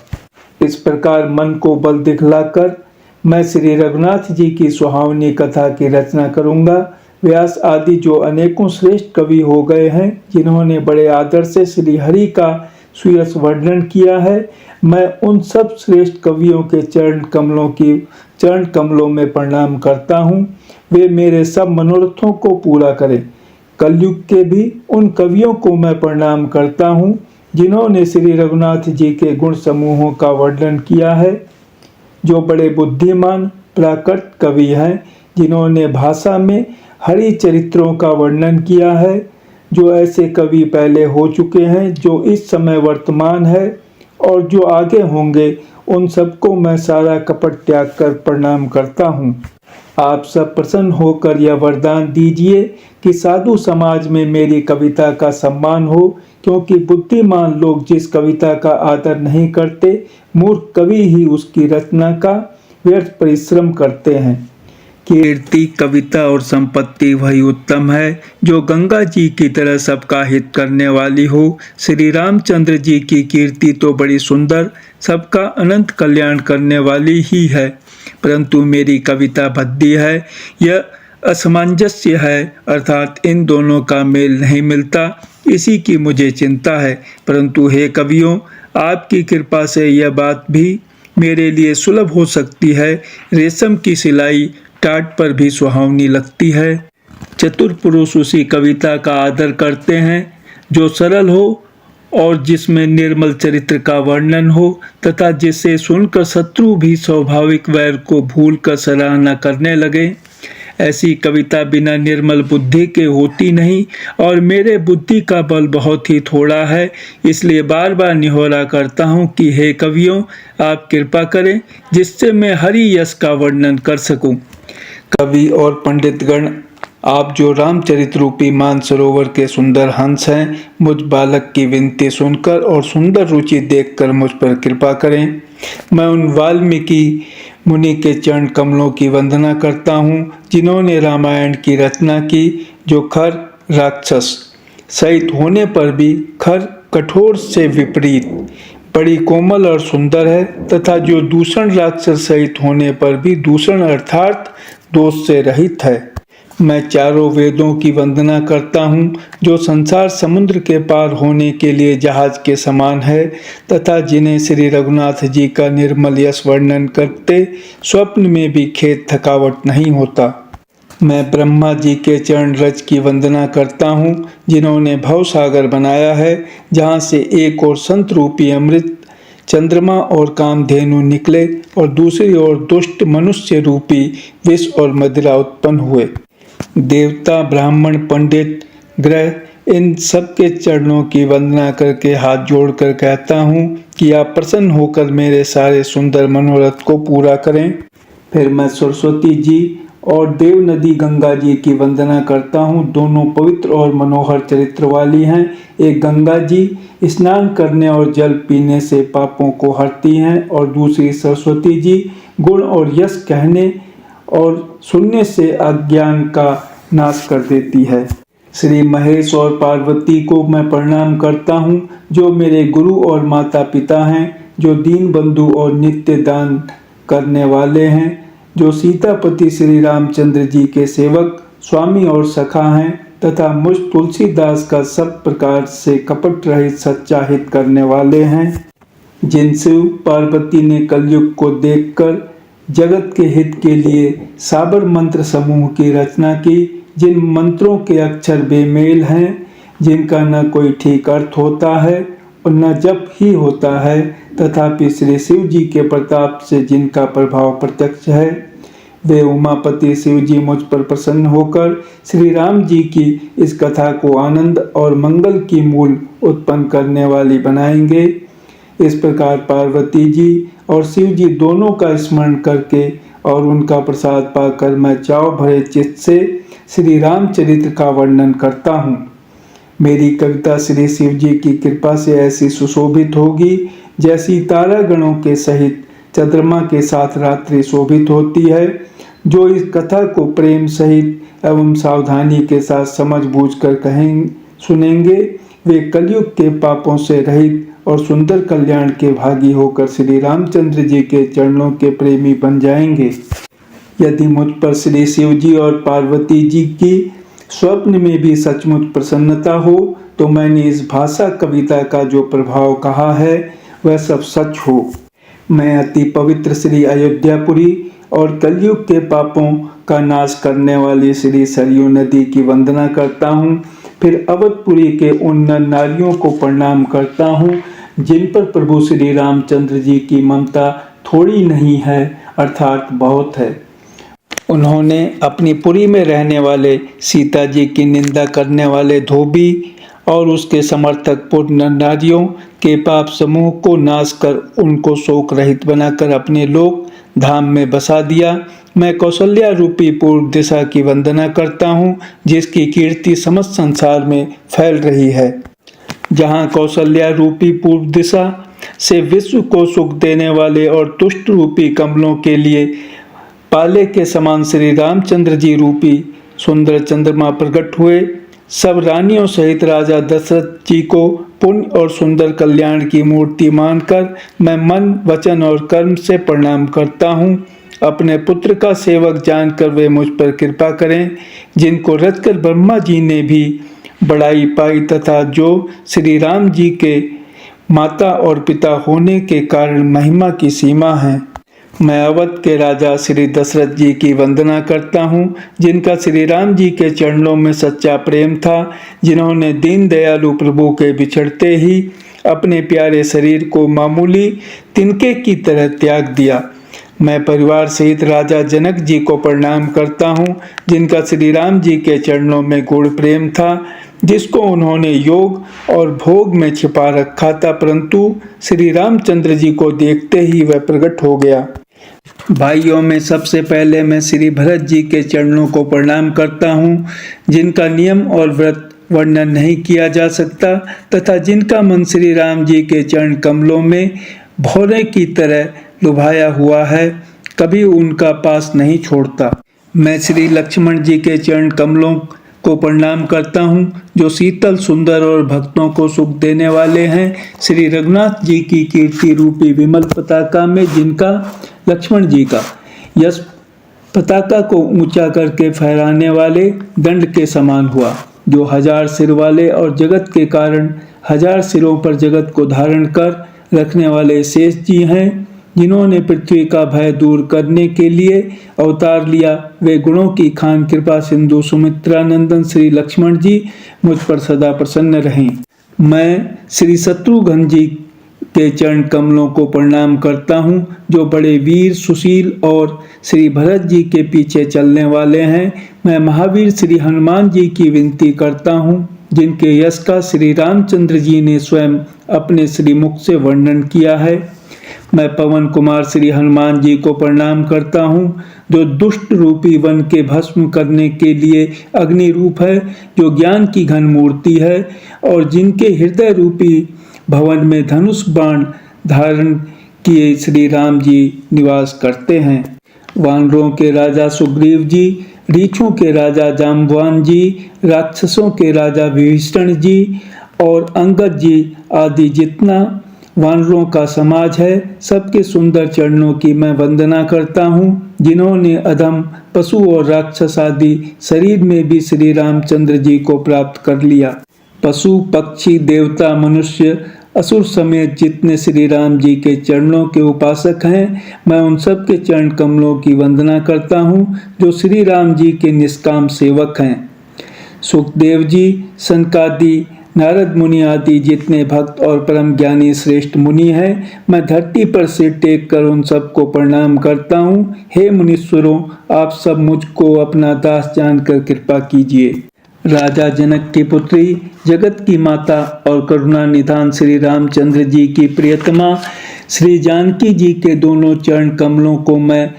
S1: इस प्रकार मन को बल दिखलाकर मैं श्री रघुनाथ जी की सुहावनी कथा की रचना करूंगा। व्यास आदि जो अनेकों श्रेष्ठ कवि हो गए हैं, जिन्होंने बड़े आदर से श्री हरि का सुयश वर्णन किया है, मैं उन सब श्रेष्ठ कवियों के चरण कमलों में प्रणाम करता हूँ। वे मेरे सब मनोरथों को पूरा करें। कलयुग के भी उन कवियों को मैं प्रणाम करता हूँ, जिन्होंने श्री रघुनाथ जी के गुण समूहों का वर्णन किया है। जो बड़े बुद्धिमान प्राकृत कवि हैं, जिन्होंने भाषा में हरि चरित्रों का वर्णन किया है। जो ऐसे कवि पहले हो चुके हैं, जो इस समय वर्तमान है और जो आगे होंगे, उन सबको मैं सारा कपट त्याग कर प्रणाम करता हूँ। आप सब प्रसन्न होकर यह वरदान दीजिए कि साधु समाज में मेरी कविता का सम्मान हो, क्योंकि बुद्धिमान लोग जिस कविता का आदर नहीं करते, मूर्ख कवि ही उसकी रचना का व्यर्थ परिश्रम करते हैं। कीर्ति, कविता और संपत्ति वही उत्तम है जो गंगा जी की तरह सबका हित करने वाली हो। श्री रामचंद्र जी की कीर्ति तो बड़ी सुंदर, सबका अनंत कल्याण करने वाली ही है, परंतु मेरी कविता भद्दी है। यह असमंजस्य है, अर्थात इन दोनों का मेल नहीं मिलता, इसी की मुझे चिंता है। परंतु हे कवियों, आपकी कृपा से यह बात भी मेरे लिए सुलभ हो सकती है। रेशम की सिलाई टाट पर भी सुहावनी लगती है। चतुर पुरुष उसी कविता का आदर करते हैं जो सरल हो और जिसमें निर्मल चरित्र का वर्णन हो, तथा जिसे सुनकर शत्रु भी स्वाभाविक वैर को भूलकर सराहना करने लगे। ऐसी कविता बिना निर्मल बुद्धि के होती नहीं, और मेरे बुद्धि का बल बहुत ही थोड़ा है। इसलिए बार बार निहोरा करता हूँ कि हे कवियों, आप कृपा करें जिससे मैं हरि यश का वर्णन कर सकूं। कवि और पंडितगण, आप जो रामचरित रूपी मानसरोवर के सुंदर हंस हैं, मुझ बालक की विनती सुनकर और सुंदर रुचि देखकर मुझ पर कृपा करें। मैं उन वाल्मीकि मुनि के चरण कमलों की वंदना करता हूँ, जिन्होंने रामायण की रचना की, जो खर राक्षस सहित होने पर भी खर कठोर से विपरीत बड़ी कोमल और सुंदर है, तथा जो दूषण राक्षस सहित होने पर भी दूषण अर्थात दोष से रहित है। मैं चारों वेदों की वंदना करता हूँ, जो संसार समुद्र के पार होने के लिए जहाज के समान है, तथा जिन्हें श्री रघुनाथ जी का निर्मल यश वर्णन करते स्वप्न में भी खेद थकावट नहीं होता। मैं ब्रह्मा जी के चरण रज की वंदना करता हूँ, जिन्होंने भवसागर बनाया है, जहाँ से एक और संत रूपी अमृत चंद्रमा और कामधेनु निकले और दूसरी ओर दुष्ट मनुष्य रूपी विष और मदिरा उत्पन्न हुए। देवता, ब्राह्मण, पंडित, ग्रह इन सब के चरणों की वंदना करके हाथ जोड़कर कहता हूँ कि आप प्रसन्न होकर मेरे सारे सुंदर मनोरथ को पूरा करें। फिर मैं सरस्वती जी और देव नदी गंगा जी की वंदना करता हूँ। दोनों पवित्र और मनोहर चरित्र वाली हैं। एक गंगा जी स्नान करने और जल पीने से पापों को हरती हैं और दूसरी सरस्वती जी गुण और यश कहने और सुनने से अज्ञान का नाश कर देती है। श्री महेश और पार्वती को मैं प्रणाम करता हूँ, जो मेरे गुरु और माता पिता हैं, जो दीन बंधु और नित्य दान करने वाले हैं, जो सीतापति श्री रामचंद्र जी के सेवक, स्वामी और सखा हैं तथा मुझ तुलसीदास का सब प्रकार से कपट रहित सच्चा हित करने वाले हैं, जिन शिव पार्वती ने कलयुग को देखकर जगत के हित के लिए साबर मंत्र समूह की रचना की, जिन मंत्रों के अक्षर बेमेल हैं, जिनका न कोई ठीक अर्थ होता है और न जप ही होता है, तथापि श्री शिव जी के प्रताप से जिनका प्रभाव प्रत्यक्ष है, वे उमापति शिव जी मुझ पर प्रसन्न होकर श्री राम जी की इस कथा को आनंद और मंगल की मूल उत्पन्न करने वाली बनाएंगे। इस प्रकार पार्वती जी और शिव जी दोनों का स्मरण करके और उनका प्रसाद पाकर मैं चाव भरे चित्त से श्री रामचरित्र का वर्णन करता हूँ। मेरी कविता श्री शिव जी की कृपा से ऐसी सुशोभित होगी जैसी तारागणों के सहित चंद्रमा के साथ रात्रि शोभित होती है। जो इस कथा को प्रेम सहित एवं सावधानी के साथ समझ बूझ कर सुनेंगे, वे कलयुग के पापों से रहित और सुंदर कल्याण के भागी होकर श्री रामचंद्र जी के चरणों के प्रेमी बन जाएंगे। यदि मुझ पर श्री शिव जी और पार्वती जी की स्वप्न में भी सचमुच प्रसन्नता हो, तो मैंने इस भाषा कविता का जो प्रभाव कहा है वह सब सच हो। मैं अति पवित्र श्री अयोध्यापुरी और कलयुग के पापों का नाश करने वाली श्री सरयू नदी की वंदना करता हूँ। फिर अवधपुरी के उन नर नारियों को प्रणाम करता हूँ जिन पर प्रभु श्री रामचंद्र जी की ममता थोड़ी नहीं है अर्थात बहुत है। उन्होंने अपनी पुरी में रहने वाले सीता जी की निंदा करने वाले धोबी और उसके समर्थक पुण्य नारियों के पाप समूह को नाश कर उनको शोक रहित बनाकर अपने लोक धाम में बसा दिया। मैं कौशल्या रूपी पूर्व दिशा की वंदना करता हूँ, जिसकी कीर्ति समस्त संसार में फैल रही है। जहाँ कौशल्या रूपी पूर्व दिशा से विश्व को सुख देने वाले और तुष्ट रूपी कमलों के लिए पाले के समान श्री रामचंद्र जी रूपी सुंदर चंद्रमा प्रकट हुए, सब रानियों सहित राजा दशरथ जी को पुण्य और सुंदर कल्याण की मूर्ति मानकर मैं मन, वचन और कर्म से प्रणाम करता हूँ। अपने पुत्र का सेवक जानकर वे मुझ पर कृपा करें, जिनको रचकर ब्रह्मा जी ने भी बड़ाई पाई तथा जो श्री राम जी के माता और पिता होने के कारण महिमा की सीमा है। मैं अवध के राजा श्री दशरथ जी की वंदना करता हूँ, जिनका श्री राम जी के चरणों में सच्चा प्रेम था, जिन्होंने दीन दयालु प्रभु के बिछड़ते ही अपने प्यारे शरीर को मामूली तिनके की तरह त्याग दिया। मैं परिवार सहित राजा जनक जी को प्रणाम करता हूँ, जिनका श्री राम जी के चरणों में गूढ़ प्रेम था, जिसको उन्होंने योग और भोग में छिपा रखा था, परंतु श्री रामचंद्र जी को देखते ही वह प्रकट हो गया। भाइयों में सबसे पहले मैं श्री भरत जी के चरणों को प्रणाम करता हूँ, जिनका नियम और व्रत वर्णन नहीं किया जा सकता तथा जिनका मन श्री राम जी के चरण कमलों में भौरे की तरह लुभाया हुआ है, कभी उनका पास नहीं छोड़ता। मैं श्री लक्ष्मण जी के चरण कमलों को प्रणाम करता हूँ, जो शीतल, सुंदर और भक्तों को सुख देने वाले हैं। श्री रघुनाथ जी की कीर्ति रूपी विमल पताका में जिनका लक्ष्मण जी का यश पताका को ऊंचा करके फहराने वाले दंड के समान हुआ, जो 1000 सिर वाले और जगत के कारण 1000 सिरों पर जगत को धारण कर रखने वाले शेष जी हैं, जिन्होंने पृथ्वी का भय दूर करने के लिए अवतार लिया। वे गुणों की खान कृपा सिंधु सुमित्रा नंदन श्री लक्ष्मण जी मुझ पर सदा प्रसन्न रहें। मैं श्री शत्रुघ्न जी के चरण कमलों को प्रणाम करता हूँ, जो बड़े वीर, सुशील और श्री भरत जी के पीछे चलने वाले हैं। मैं महावीर श्री हनुमान जी की विनती करता हूँ, जिनके यश का श्री रामचंद्र जी ने स्वयं अपने श्रीमुख से वर्णन किया है। मैं पवन कुमार श्री हनुमान जी को प्रणाम करता हूँ, जो दुष्ट रूपी वन के भस्म करने के लिए अग्नि रूप है, जो ज्ञान की घन मूर्ति है और जिनके हृदय रूपी भवन में धनुष बाण धारण किए श्री राम जी निवास करते हैं। वानरों के राजा सुग्रीव जी, रीछों के राजा जाम्बवान जी, राक्षसों के राजा विभीषण जी और अंगद जी आदि जितना वानरों का समाज है, सबके सुंदर चरणों की मैं वंदना करता हूँ, जिन्होंने अधम पशु और राक्षस आदि शरीर में भी श्री रामचंद्र जी को प्राप्त कर लिया। पशु, पक्षी, देवता, मनुष्य, असुर समेत जितने श्री राम जी के चरणों के उपासक हैं, मैं उन सब के चरण कमलों की वंदना करता हूँ, जो श्री राम जी के निष्काम सेवक हैं। सुखदेव जी, सनकादि, नारद मुनि आदि जितने भक्त और परम ज्ञानी श्रेष्ठ मुनि हैं, मैं धरती पर सिर टेक कर उन सबको प्रणाम करता हूँ। हे मुनीश्वरों, आप सब मुझको अपना दास जानकर कृपा कीजिए। राजा जनक की पुत्री, जगत की माता और करुणा निधान श्री रामचंद्र जी की प्रियतमा श्री जानकी जी के दोनों चरण कमलों को मैं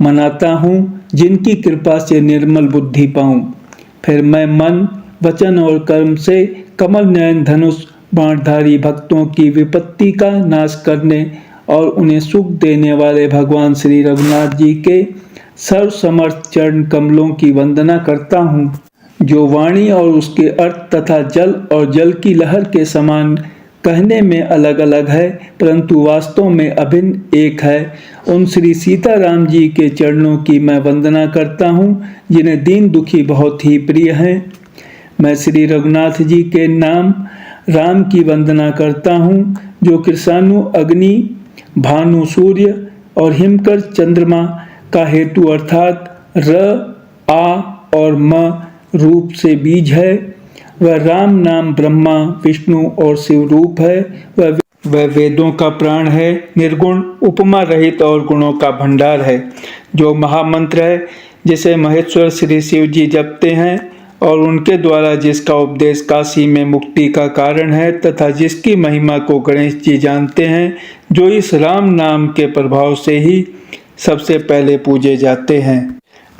S1: मनाता हूँ, जिनकी कृपा से निर्मल बुद्धि पाऊँ। फिर मैं मन, वचन और कर्म से कमल नयन धनुष बाणधारी भक्तों की विपत्ति का नाश करने और उन्हें सुख देने वाले भगवान श्री रघुनाथ जी के सर्वसमर्थ चरण कमलों की वंदना करता हूँ, जो वाणी और उसके अर्थ तथा जल और जल की लहर के समान कहने में अलग अलग है, परंतु वास्तव में अभिन्न एक है। उन श्री सीताराम जी के चरणों की मैं वंदना करता हूँ, जिन्हें दीन दुखी बहुत ही प्रिय हैं। मैं श्री रघुनाथ जी के नाम राम की वंदना करता हूँ, जो कृषाणु अग्नि, भानु सूर्य और हिमकर चंद्रमा का हेतु अर्थात र, आ और म रूप से बीज है। वह राम नाम ब्रह्मा, विष्णु और शिव रूप है। वह वेदों का प्राण है, निर्गुण, उपमा रहित और गुणों का भंडार है, जो महामंत्र है, जिसे महेश्वर श्री शिव जी जपते हैं और उनके द्वारा जिसका उपदेश काशी में मुक्ति का कारण है, तथा जिसकी महिमा को गणेश जी जानते हैं, जो इस राम नाम के प्रभाव से ही सबसे पहले पूजे जाते हैं।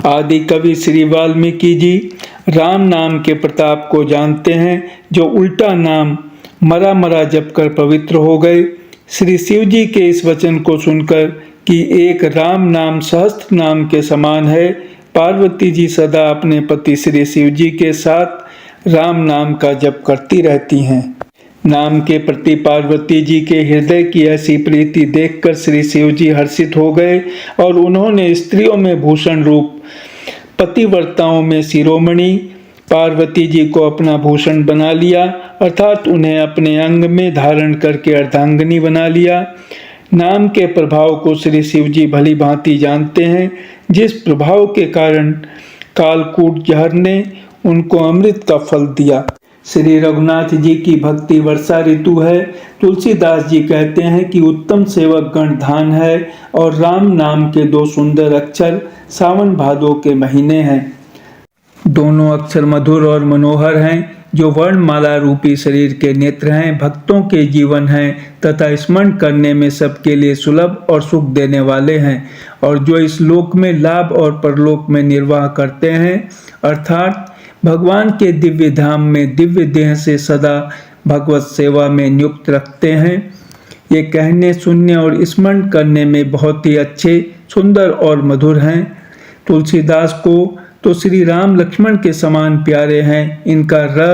S1: आदि कवि श्री वाल्मीकि जी राम नाम के प्रताप को जानते हैं, जो उल्टा नाम मरा मरा जप कर पवित्र हो गए। श्री शिव जी के इस वचन को सुनकर कि एक राम नाम सहस्त्र नाम के समान है, पार्वती जी सदा अपने पति श्री शिव जी के साथ राम नाम का जप करती रहती हैं। नाम के प्रति पार्वती जी के हृदय की ऐसी प्रीति देखकर श्री शिव जी हर्षित हो गए और उन्होंने स्त्रियों में भूषण रूप, पतिव्रताओं में शिरोमणि पार्वती जी को अपना भूषण बना लिया, अर्थात उन्हें अपने अंग में धारण करके अर्धांगिनी बना लिया। नाम के प्रभाव को श्री शिव जी भली भांति जानते हैं, जिस प्रभाव के कारण कालकूट जहर ने उनको अमृत का फल दिया। श्री रघुनाथ जी की भक्ति वर्षा ऋतु है। तुलसीदास जी कहते हैं कि उत्तम सेवक गण धान है और राम नाम के दो सुंदर अक्षर सावन भादो के महीने हैं। दोनों अक्षर मधुर और मनोहर हैं, जो वर्णमाला रूपी शरीर के नेत्र हैं, भक्तों के जीवन हैं तथा स्मरण करने में सबके लिए सुलभ और सुख देने वाले हैं, और जो इस लोक में लाभ और परलोक में निर्वाह करते हैं, अर्थात भगवान के दिव्य धाम में दिव्य देह से सदा भगवत सेवा में नियुक्त रखते हैं। ये कहने, सुनने और स्मरण करने में बहुत ही अच्छे, सुंदर और मधुर हैं। तुलसीदास को तो श्री राम लक्ष्मण के समान प्यारे हैं। इनका र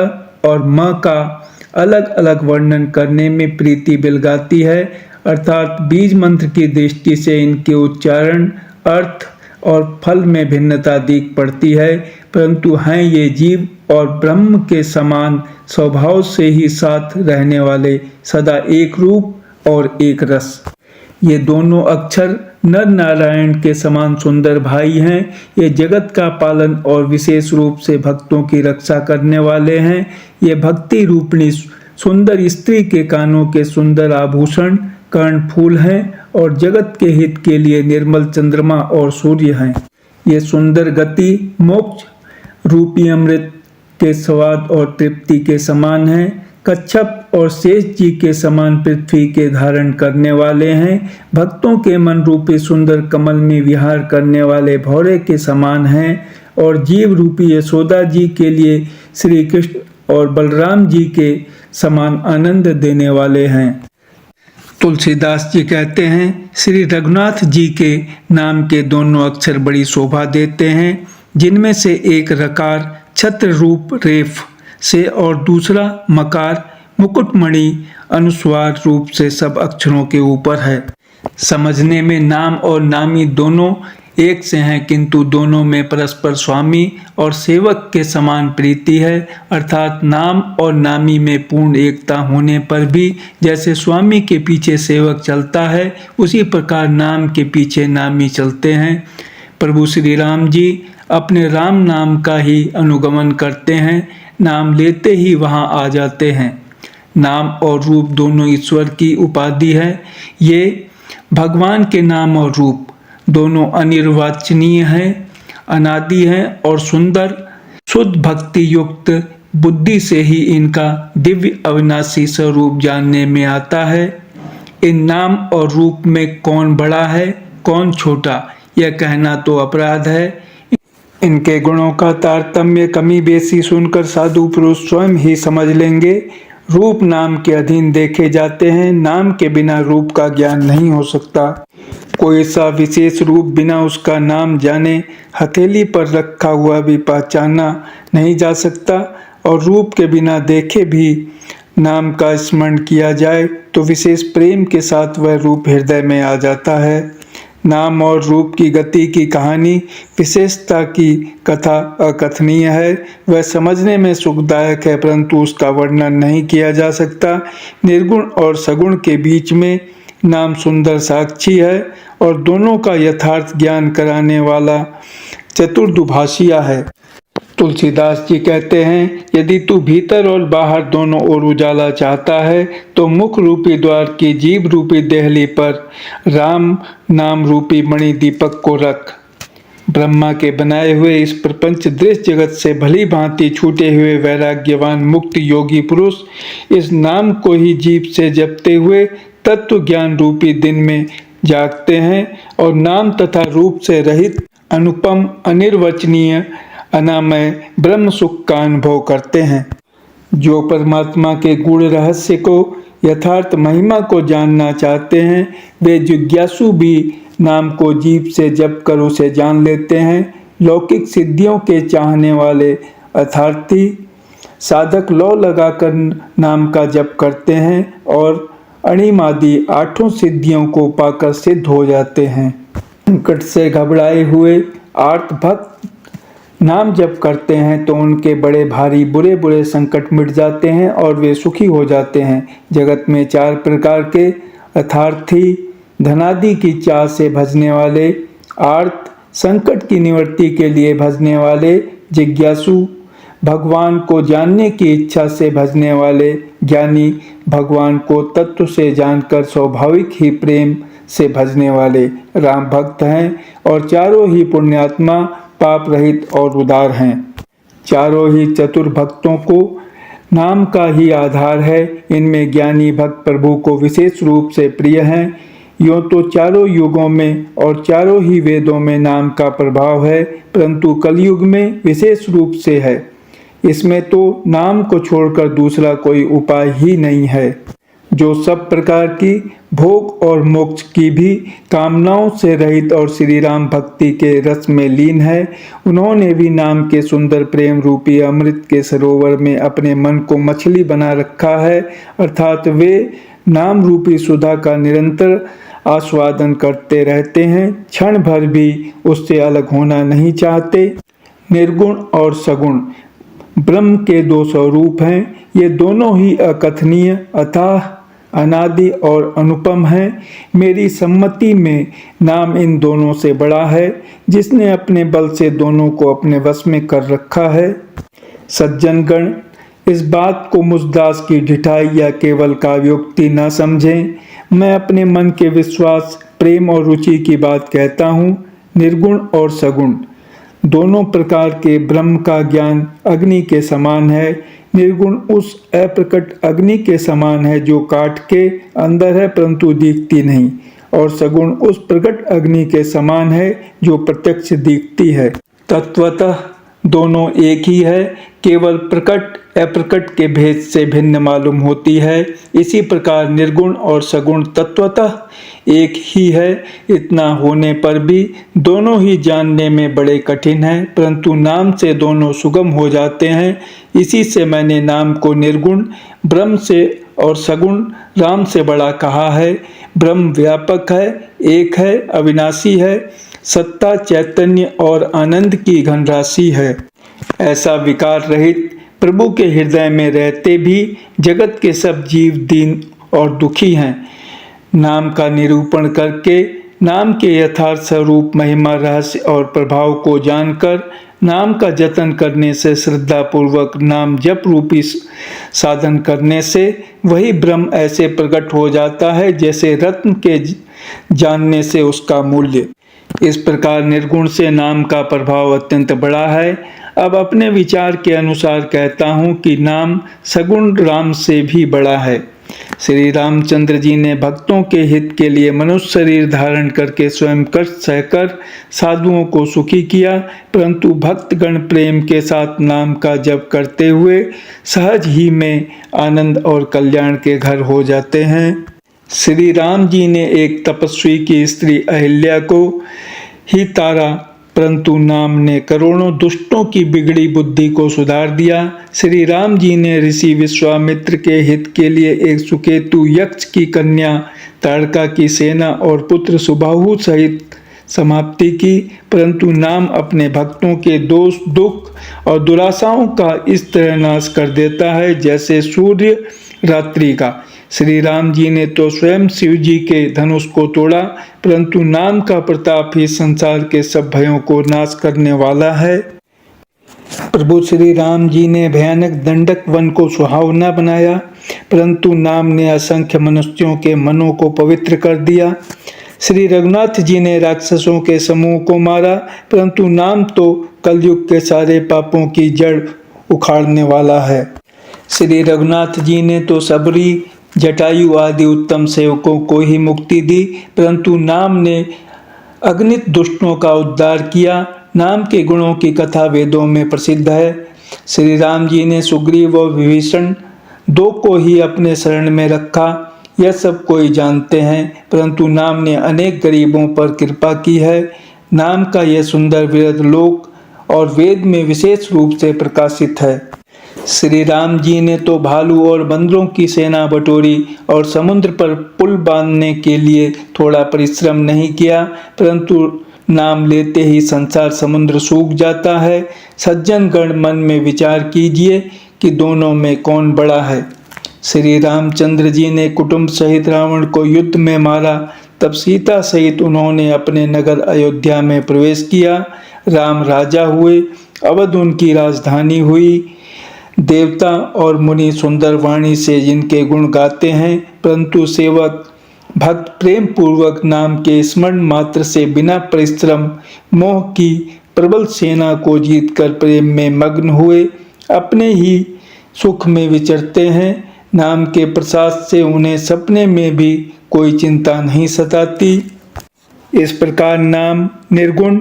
S1: और म का अलग अलग वर्णन करने में प्रीति बिलगाती है, अर्थात बीज मंत्र की दृष्टि से इनके उच्चारण, अर्थ और फल में भिन्नता दिख पड़ती है, परंतु हैं ये जीव और ब्रह्म के समान स्वभाव से ही साथ रहने वाले, सदा एक रूप और एक रस। ये दोनों अक्षर नर नारायण के समान सुंदर भाई हैं। ये जगत का पालन और विशेष रूप से भक्तों की रक्षा करने वाले हैं। ये भक्ति रूपणी सुंदर स्त्री के कानों के सुंदर आभूषण कर्ण फूल हैं और जगत के हित के लिए निर्मल चंद्रमा और सूर्य हैं। ये सुंदर गति मोक्ष रूपी अमृत के स्वाद और तृप्ति के समान है। कच्छप और शेष जी के समान पृथ्वी के धारण करने वाले हैं। भक्तों के मन रूपी सुंदर कमल में विहार करने वाले भौरे के समान हैं और जीव रूपी यशोदा जी के लिए श्री कृष्ण और बलराम जी के समान आनंद देने वाले हैं। तुलसीदास जी कहते हैं, श्री रघुनाथ जी के नाम के दोनों अक्षर बड़ी शोभा देते हैं, जिनमें से एक रकार छत्र रूप रेफ से और दूसरा मकार मुकुटमणि अनुस्वार रूप से सब अक्षरों के ऊपर है। समझने में नाम और नामी दोनों एक से हैं, किंतु दोनों में परस्पर स्वामी और सेवक के समान प्रीति है। अर्थात नाम और नामी में पूर्ण एकता होने पर भी जैसे स्वामी के पीछे सेवक चलता है, उसी प्रकार नाम के पीछे नामी चलते हैं। प्रभु श्री राम जी अपने राम नाम का ही अनुगमन करते हैं, नाम लेते ही वहाँ आ जाते हैं। नाम और रूप दोनों ईश्वर की उपाधि है। ये भगवान के नाम और रूप दोनों अनिर्वचनीय हैं, अनादि हैं और सुंदर। शुद्ध भक्ति युक्त बुद्धि से ही इनका दिव्य अविनाशी स्वरूप जानने में आता है। इन नाम और रूप में कौन बड़ा है कौन छोटा, यह कहना तो अपराध है। इनके गुणों का तारतम्य कमी बेसी सुनकर साधु पुरुष स्वयं ही समझ लेंगे। रूप नाम के अधीन देखे जाते हैं, नाम के बिना रूप का ज्ञान नहीं हो सकता। कोई सा विशेष रूप बिना उसका नाम जाने हथेली पर रखा हुआ भी पहचाना नहीं जा सकता, और रूप के बिना देखे भी नाम का स्मरण किया जाए तो विशेष प्रेम के साथ वह रूप हृदय में आ जाता है। नाम और रूप की गति की कहानी विशेषता की कथा अकथनीय है। वह समझने में सुखदायक है, परंतु उसका वर्णन नहीं किया जा सकता। निर्गुण और सगुण के बीच में नाम सुंदर साक्षी है और दोनों का यथार्थ ज्ञान कराने वाला चतुर्दुभाषिया है। तुलसीदास जी कहते हैं, यदि तू भीतर और बाहर दोनों ओर उजाला चाहता है तो मुख रूपी द्वार की जीव रूपी देहली पर राम नाम रूपी मणि दीपक को रख। ब्रह्मा के बनाए हुए इस प्रपंच दृश्य जगत से भली भांति छूटे हुए वैराग्यवान मुक्त योगी पुरुष इस नाम को ही जीभ से जपते हुए तत्व ज्ञान रूपी दिन में जागते हैं और नाम तथा रूप से रहित अनुपम अनिर्वचनीय अनामय ब्रह्म सुख का अनुभव करते हैं। जो परमात्मा के गूढ़ रहस्य को यथार्थ महिमा को जानना चाहते हैं, वे जिज्ञासु भी नाम को जीभ से जप कर उसे जान लेते हैं। लौकिक सिद्धियों के चाहने वाले अर्थार्थी साधक लौ लगाकर नाम का जप करते हैं और अणिमादि 8 सिद्धियों को पाकर सिद्ध हो जाते हैं। संकट से घबराए हुए आर्त भक्त नाम जप करते हैं तो उनके बड़े भारी बुरे बुरे संकट मिट जाते हैं और वे सुखी हो जाते हैं। जगत में 4 प्रकार के अर्थार्थी धनादि की चाह से भजने वाले, आर्त संकट की निवृत्ति के लिए भजने वाले, जिज्ञासु भगवान को जानने की इच्छा से भजने वाले, ज्ञानी भगवान को तत्व से जानकर स्वाभाविक ही प्रेम से भजने वाले राम भक्त हैं और चारों ही पुण्यात्मा पाप रहित और उदार हैं। चारों ही चतुर भक्तों को नाम का ही आधार है। इनमें ज्ञानी भक्त प्रभु को विशेष रूप से प्रिय हैं। यूँ तो चारों युगों में और चारों ही वेदों में नाम का प्रभाव है, परंतु कलयुग में विशेष रूप से है। इसमें तो नाम को छोड़कर दूसरा कोई उपाय ही नहीं है। जो सब प्रकार की भोग और मोक्ष की भी कामनाओं से रहित और श्री राम भक्ति के रस में लीन है, उन्होंने भी नाम के सुंदर प्रेम रूपी अमृत के सरोवर में अपने मन को मछली बना रखा है। अर्थात वे नाम रूपी सुधा का निरंतर आस्वादन करते रहते हैं, क्षण भर भी उससे अलग होना नहीं चाहते। निर्गुण और सगुण ब्रह्म के 2 स्वरूप हैं। ये दोनों ही अकथनीय, अथाह, अनादि और अनुपम है। मेरी सम्मति में नाम इन दोनों से बड़ा है, जिसने अपने बल से दोनों को अपने वश में कर रखा है। सज्जनगण इस बात को मुझदास की ढिठाई या केवल काव्योक्ति न समझें। मैं अपने मन के विश्वास, प्रेम और रुचि की बात कहता हूँ। निर्गुण और सगुण दोनों प्रकार के ब्रह्म का ज्ञान अग्नि के समान है। निर्गुण उस अप्रकट अग्नि के समान है जो काठ के अंदर है परंतु दिखती नहीं, और सगुण उस प्रकट अग्नि के समान है जो प्रत्यक्ष दिखती है। तत्वतः दोनों एक ही है, केवल प्रकट अप्रकट के भेद से भिन्न मालूम होती है। इसी प्रकार निर्गुण और सगुण तत्वतः एक ही है। इतना होने पर भी दोनों ही जानने में बड़े कठिन हैं, परंतु नाम से दोनों सुगम हो जाते हैं। इसी से मैंने नाम को निर्गुण ब्रह्म से और सगुण राम से बड़ा कहा है। ब्रह्म व्यापक है, एक है, अविनाशी है, सत्ता, चैतन्य और आनंद की घनराशि है। ऐसा विकार रहित प्रभु के हृदय में रहते भी जगत के सब जीव दीन और दुखी हैं। नाम का निरूपण करके, नाम के यथार्थ स्वरूप, महिमा, रहस्य और प्रभाव को जानकर, नाम का जतन करने से, श्रद्धा पूर्वक नाम जप रूपी साधन करने से वही ब्रह्म ऐसे प्रकट हो जाता है जैसे रत्न के जानने से उसका मूल्य। इस प्रकार निर्गुण से नाम का प्रभाव अत्यंत बड़ा है। अब अपने विचार के अनुसार कहता हूँ कि नाम सगुण राम से भी बड़ा है। श्री रामचंद्र जी ने भक्तों के हित के लिए मनुष्य शरीर धारण करके स्वयं कष्ट सहकर साधुओं को सुखी किया, परंतु भक्तगण प्रेम के साथ नाम का जप करते हुए सहज ही में आनंद और कल्याण के घर हो जाते हैं। श्री राम जी ने एक तपस्वी की स्त्री अहिल्या को ही तारा, परंतु नाम ने करोड़ों दुष्टों की बिगड़ी बुद्धि को सुधार दिया। श्री राम जी ने ऋषि विश्वामित्र के हित के लिए एक सुकेतु यक्ष की कन्या ताड़का की सेना और पुत्र सुबाहु सहित समाप्ति की, परंतु नाम अपने भक्तों के दोष, दुख और दुराशाओं का इस तरह नाश कर देता है जैसे सूर्य रात्रि का। श्री राम जी ने तो स्वयं शिव जी के धनुष को तोड़ा, परंतु नाम का प्रताप ही संसार के सब भयों को नाश करने वाला है। प्रभु श्री राम जी ने भयानक दंडक वन को सुहावना बनाया, परंतु नाम ने असंख्य मनुष्यों के मनों को पवित्र कर दिया। श्री रघुनाथ जी ने राक्षसों के समूह को मारा, परंतु नाम तो कलयुग के सारे पापों की जड़ उखाड़ने वाला है। श्री रघुनाथ जी ने तो सबरी, जटायु आदि उत्तम सेवकों को ही मुक्ति दी, परंतु नाम ने अगणित दुष्टों का उद्धार किया। नाम के गुणों की कथा वेदों में प्रसिद्ध है। श्री राम जी ने सुग्रीव और विभीषण दो को ही अपने शरण में रखा, यह सब कोई जानते हैं, परंतु नाम ने अनेक गरीबों पर कृपा की है। नाम का यह सुंदर विरध लोक और वेद में विशेष रूप से प्रकाशित है। श्री राम जी ने तो भालू और बंदरों की सेना बटोरी और समुद्र पर पुल बांधने के लिए थोड़ा परिश्रम नहीं किया, परंतु नाम लेते ही संसार समुद्र सूख जाता है। सज्जन गण मन में विचार कीजिए कि दोनों में कौन बड़ा है। श्री रामचंद्र जी ने कुटुंब सहित रावण को युद्ध में मारा, तब सीता सहित उन्होंने अपने नगर अयोध्या में प्रवेश किया। राम राजा हुए, अवध उनकी राजधानी हुई। देवता और मुनि सुंदर वाणी से जिनके गुण गाते हैं, परंतु सेवक भक्त प्रेम पूर्वक नाम के स्मरण मात्र से बिना परिश्रम मोह की प्रबल सेना को जीतकर प्रेम में मग्न हुए अपने ही सुख में विचरते हैं। नाम के प्रसाद से उन्हें सपने में भी कोई चिंता नहीं सताती। इस प्रकार नाम निर्गुण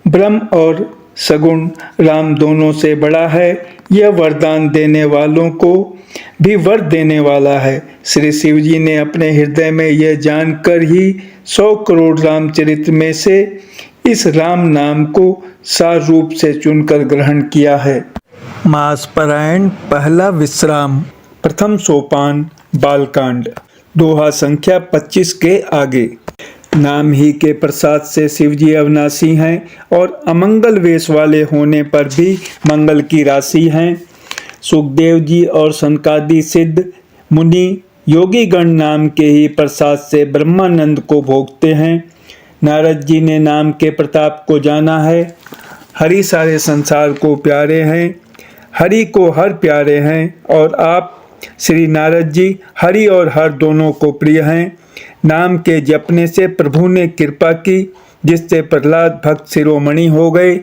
S1: ब्रह्म और सगुण राम दोनों से बड़ा है। यह वरदान देने वालों को भी वर देने वाला है। श्री शिव जी ने अपने हृदय में यह जानकर ही 100 करोड़ रामचरित में से इस राम नाम को सार रूप से चुनकर ग्रहण किया है। मास पारायण पहला विश्राम, प्रथम सोपान बालकांड, दोहा संख्या 25 के आगे। नाम ही के प्रसाद से शिव जी अविनाशी हैं और अमंगल वेश वाले होने पर भी मंगल की राशि हैं। सुखदेव जी और सनकादि सिद्ध मुनि योगी गण नाम के ही प्रसाद से ब्रह्मानंद को भोगते हैं। नारद जी ने नाम के प्रताप को जाना है। हरि सारे संसार को प्यारे हैं। हरि को हर प्यारे हैं और आप श्री नारद जी हरि और हर दोनों को प्रिय हैं। नाम के जपने से प्रभु ने कृपा की, जिससे प्रहलाद भक्त शिरोमणि हो गए।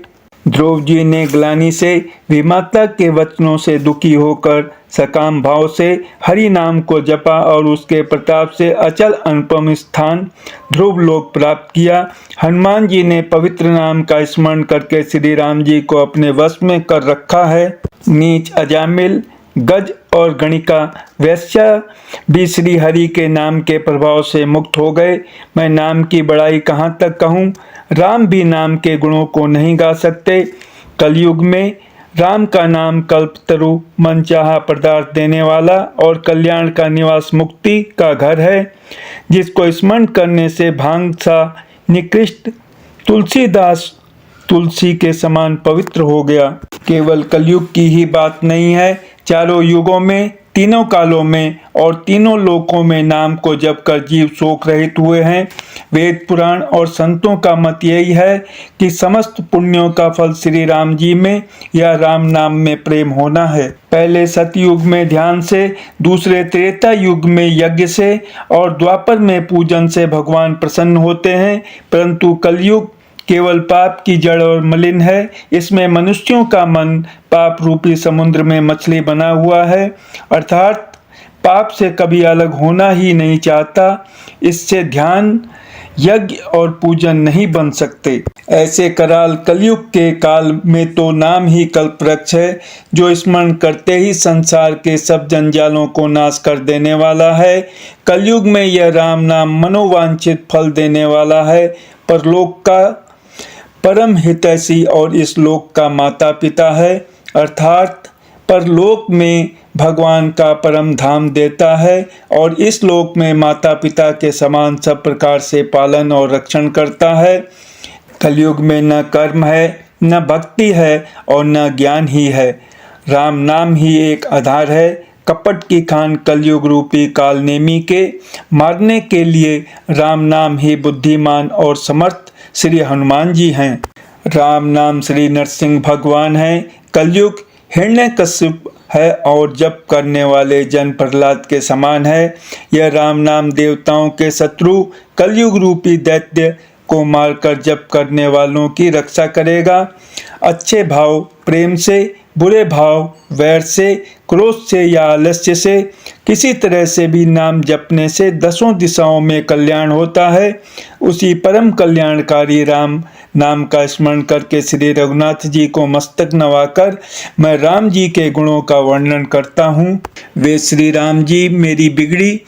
S1: ध्रुव जी ने ग्लानि से विमाता के वचनों से दुखी होकर सकाम भाव से हरि नाम को जपा और उसके प्रताप से अचल अनुपम स्थान ध्रुव लोक प्राप्त किया। हनुमान जी ने पवित्र नाम का स्मरण करके श्री राम जी को अपने वश में कर रखा है। नीच अजामिल, गज और गणिका वैश्या भी श्री हरि के नाम के प्रभाव से मुक्त हो गए। मैं नाम की बड़ाई कहाँ तक कहूँ, राम भी नाम के गुणों को नहीं गा सकते। कलयुग में राम का नाम कल्पतरु, मनचाहा पदार्थ देने वाला और कल्याण का निवास, मुक्ति का घर है, जिसको स्मरण करने से भांग सा निकृष्ट तुलसीदास तुलसी के समान पवित्र हो गया। केवल कलयुग की ही बात नहीं है, चारों युगों में, तीनों कालों में और तीनों लोकों में नाम को जप कर जीव शोक रहित हुए हैं। वेद पुराण और संतों का मत यही है कि समस्त पुण्यों का फल श्री राम जी में या राम नाम में प्रेम होना है। पहले सतयुग में ध्यान से, दूसरे त्रेता युग में यज्ञ से और द्वापर में पूजन से भगवान प्रसन्न होते हैं। परंतु कलयुग केवल पाप की जड़ और मलिन है। इसमें मनुष्यों का मन पाप रूपी समुद्र में मछली बना हुआ है, अर्थात पाप से कभी अलग होना ही नहीं चाहता। इससे ध्यान, यज्ञ और पूजन नहीं बन सकते। ऐसे कराल कलयुग के काल में तो नाम ही कल्पवृक्ष है, जो स्मरण करते ही संसार के सब जंजालों को नाश कर देने वाला है। कलयुग में यह राम नाम मनोवांछित फल देने वाला है, परलोक का परम हितैषी और इस लोक का माता पिता है, अर्थात परलोक में भगवान का परम धाम देता है और इस लोक में माता पिता के समान सब प्रकार से पालन और रक्षण करता है। कलयुग में न कर्म है, न भक्ति है और न ज्ञान ही है। राम नाम ही एक आधार है। कपट की खान कलयुग रूपी कालनेमी के मारने के लिए राम नाम ही बुद्धिमान और समर्थ श्री हनुमान जी हैं। राम नाम श्री नरसिंह भगवान है। कलयुग हिरण्यकश्यप है और जप करने वाले जन प्रहलाद के समान है। यह राम नाम देवताओं के शत्रु कलयुग रूपी दैत्य को मारकर जप करने वालों की रक्षा करेगा। अच्छे भाव प्रेम से, बुरे भाव वैर से, क्रोध से या आलस्य से, किसी तरह से भी नाम जपने से दसों दिशाओं में कल्याण होता है। उसी परम कल्याणकारी राम नाम का स्मरण करके श्री रघुनाथ जी को मस्तक नवाकर मैं राम जी के गुणों का वर्णन करता हूँ। वे श्री राम जी मेरी बिगड़ी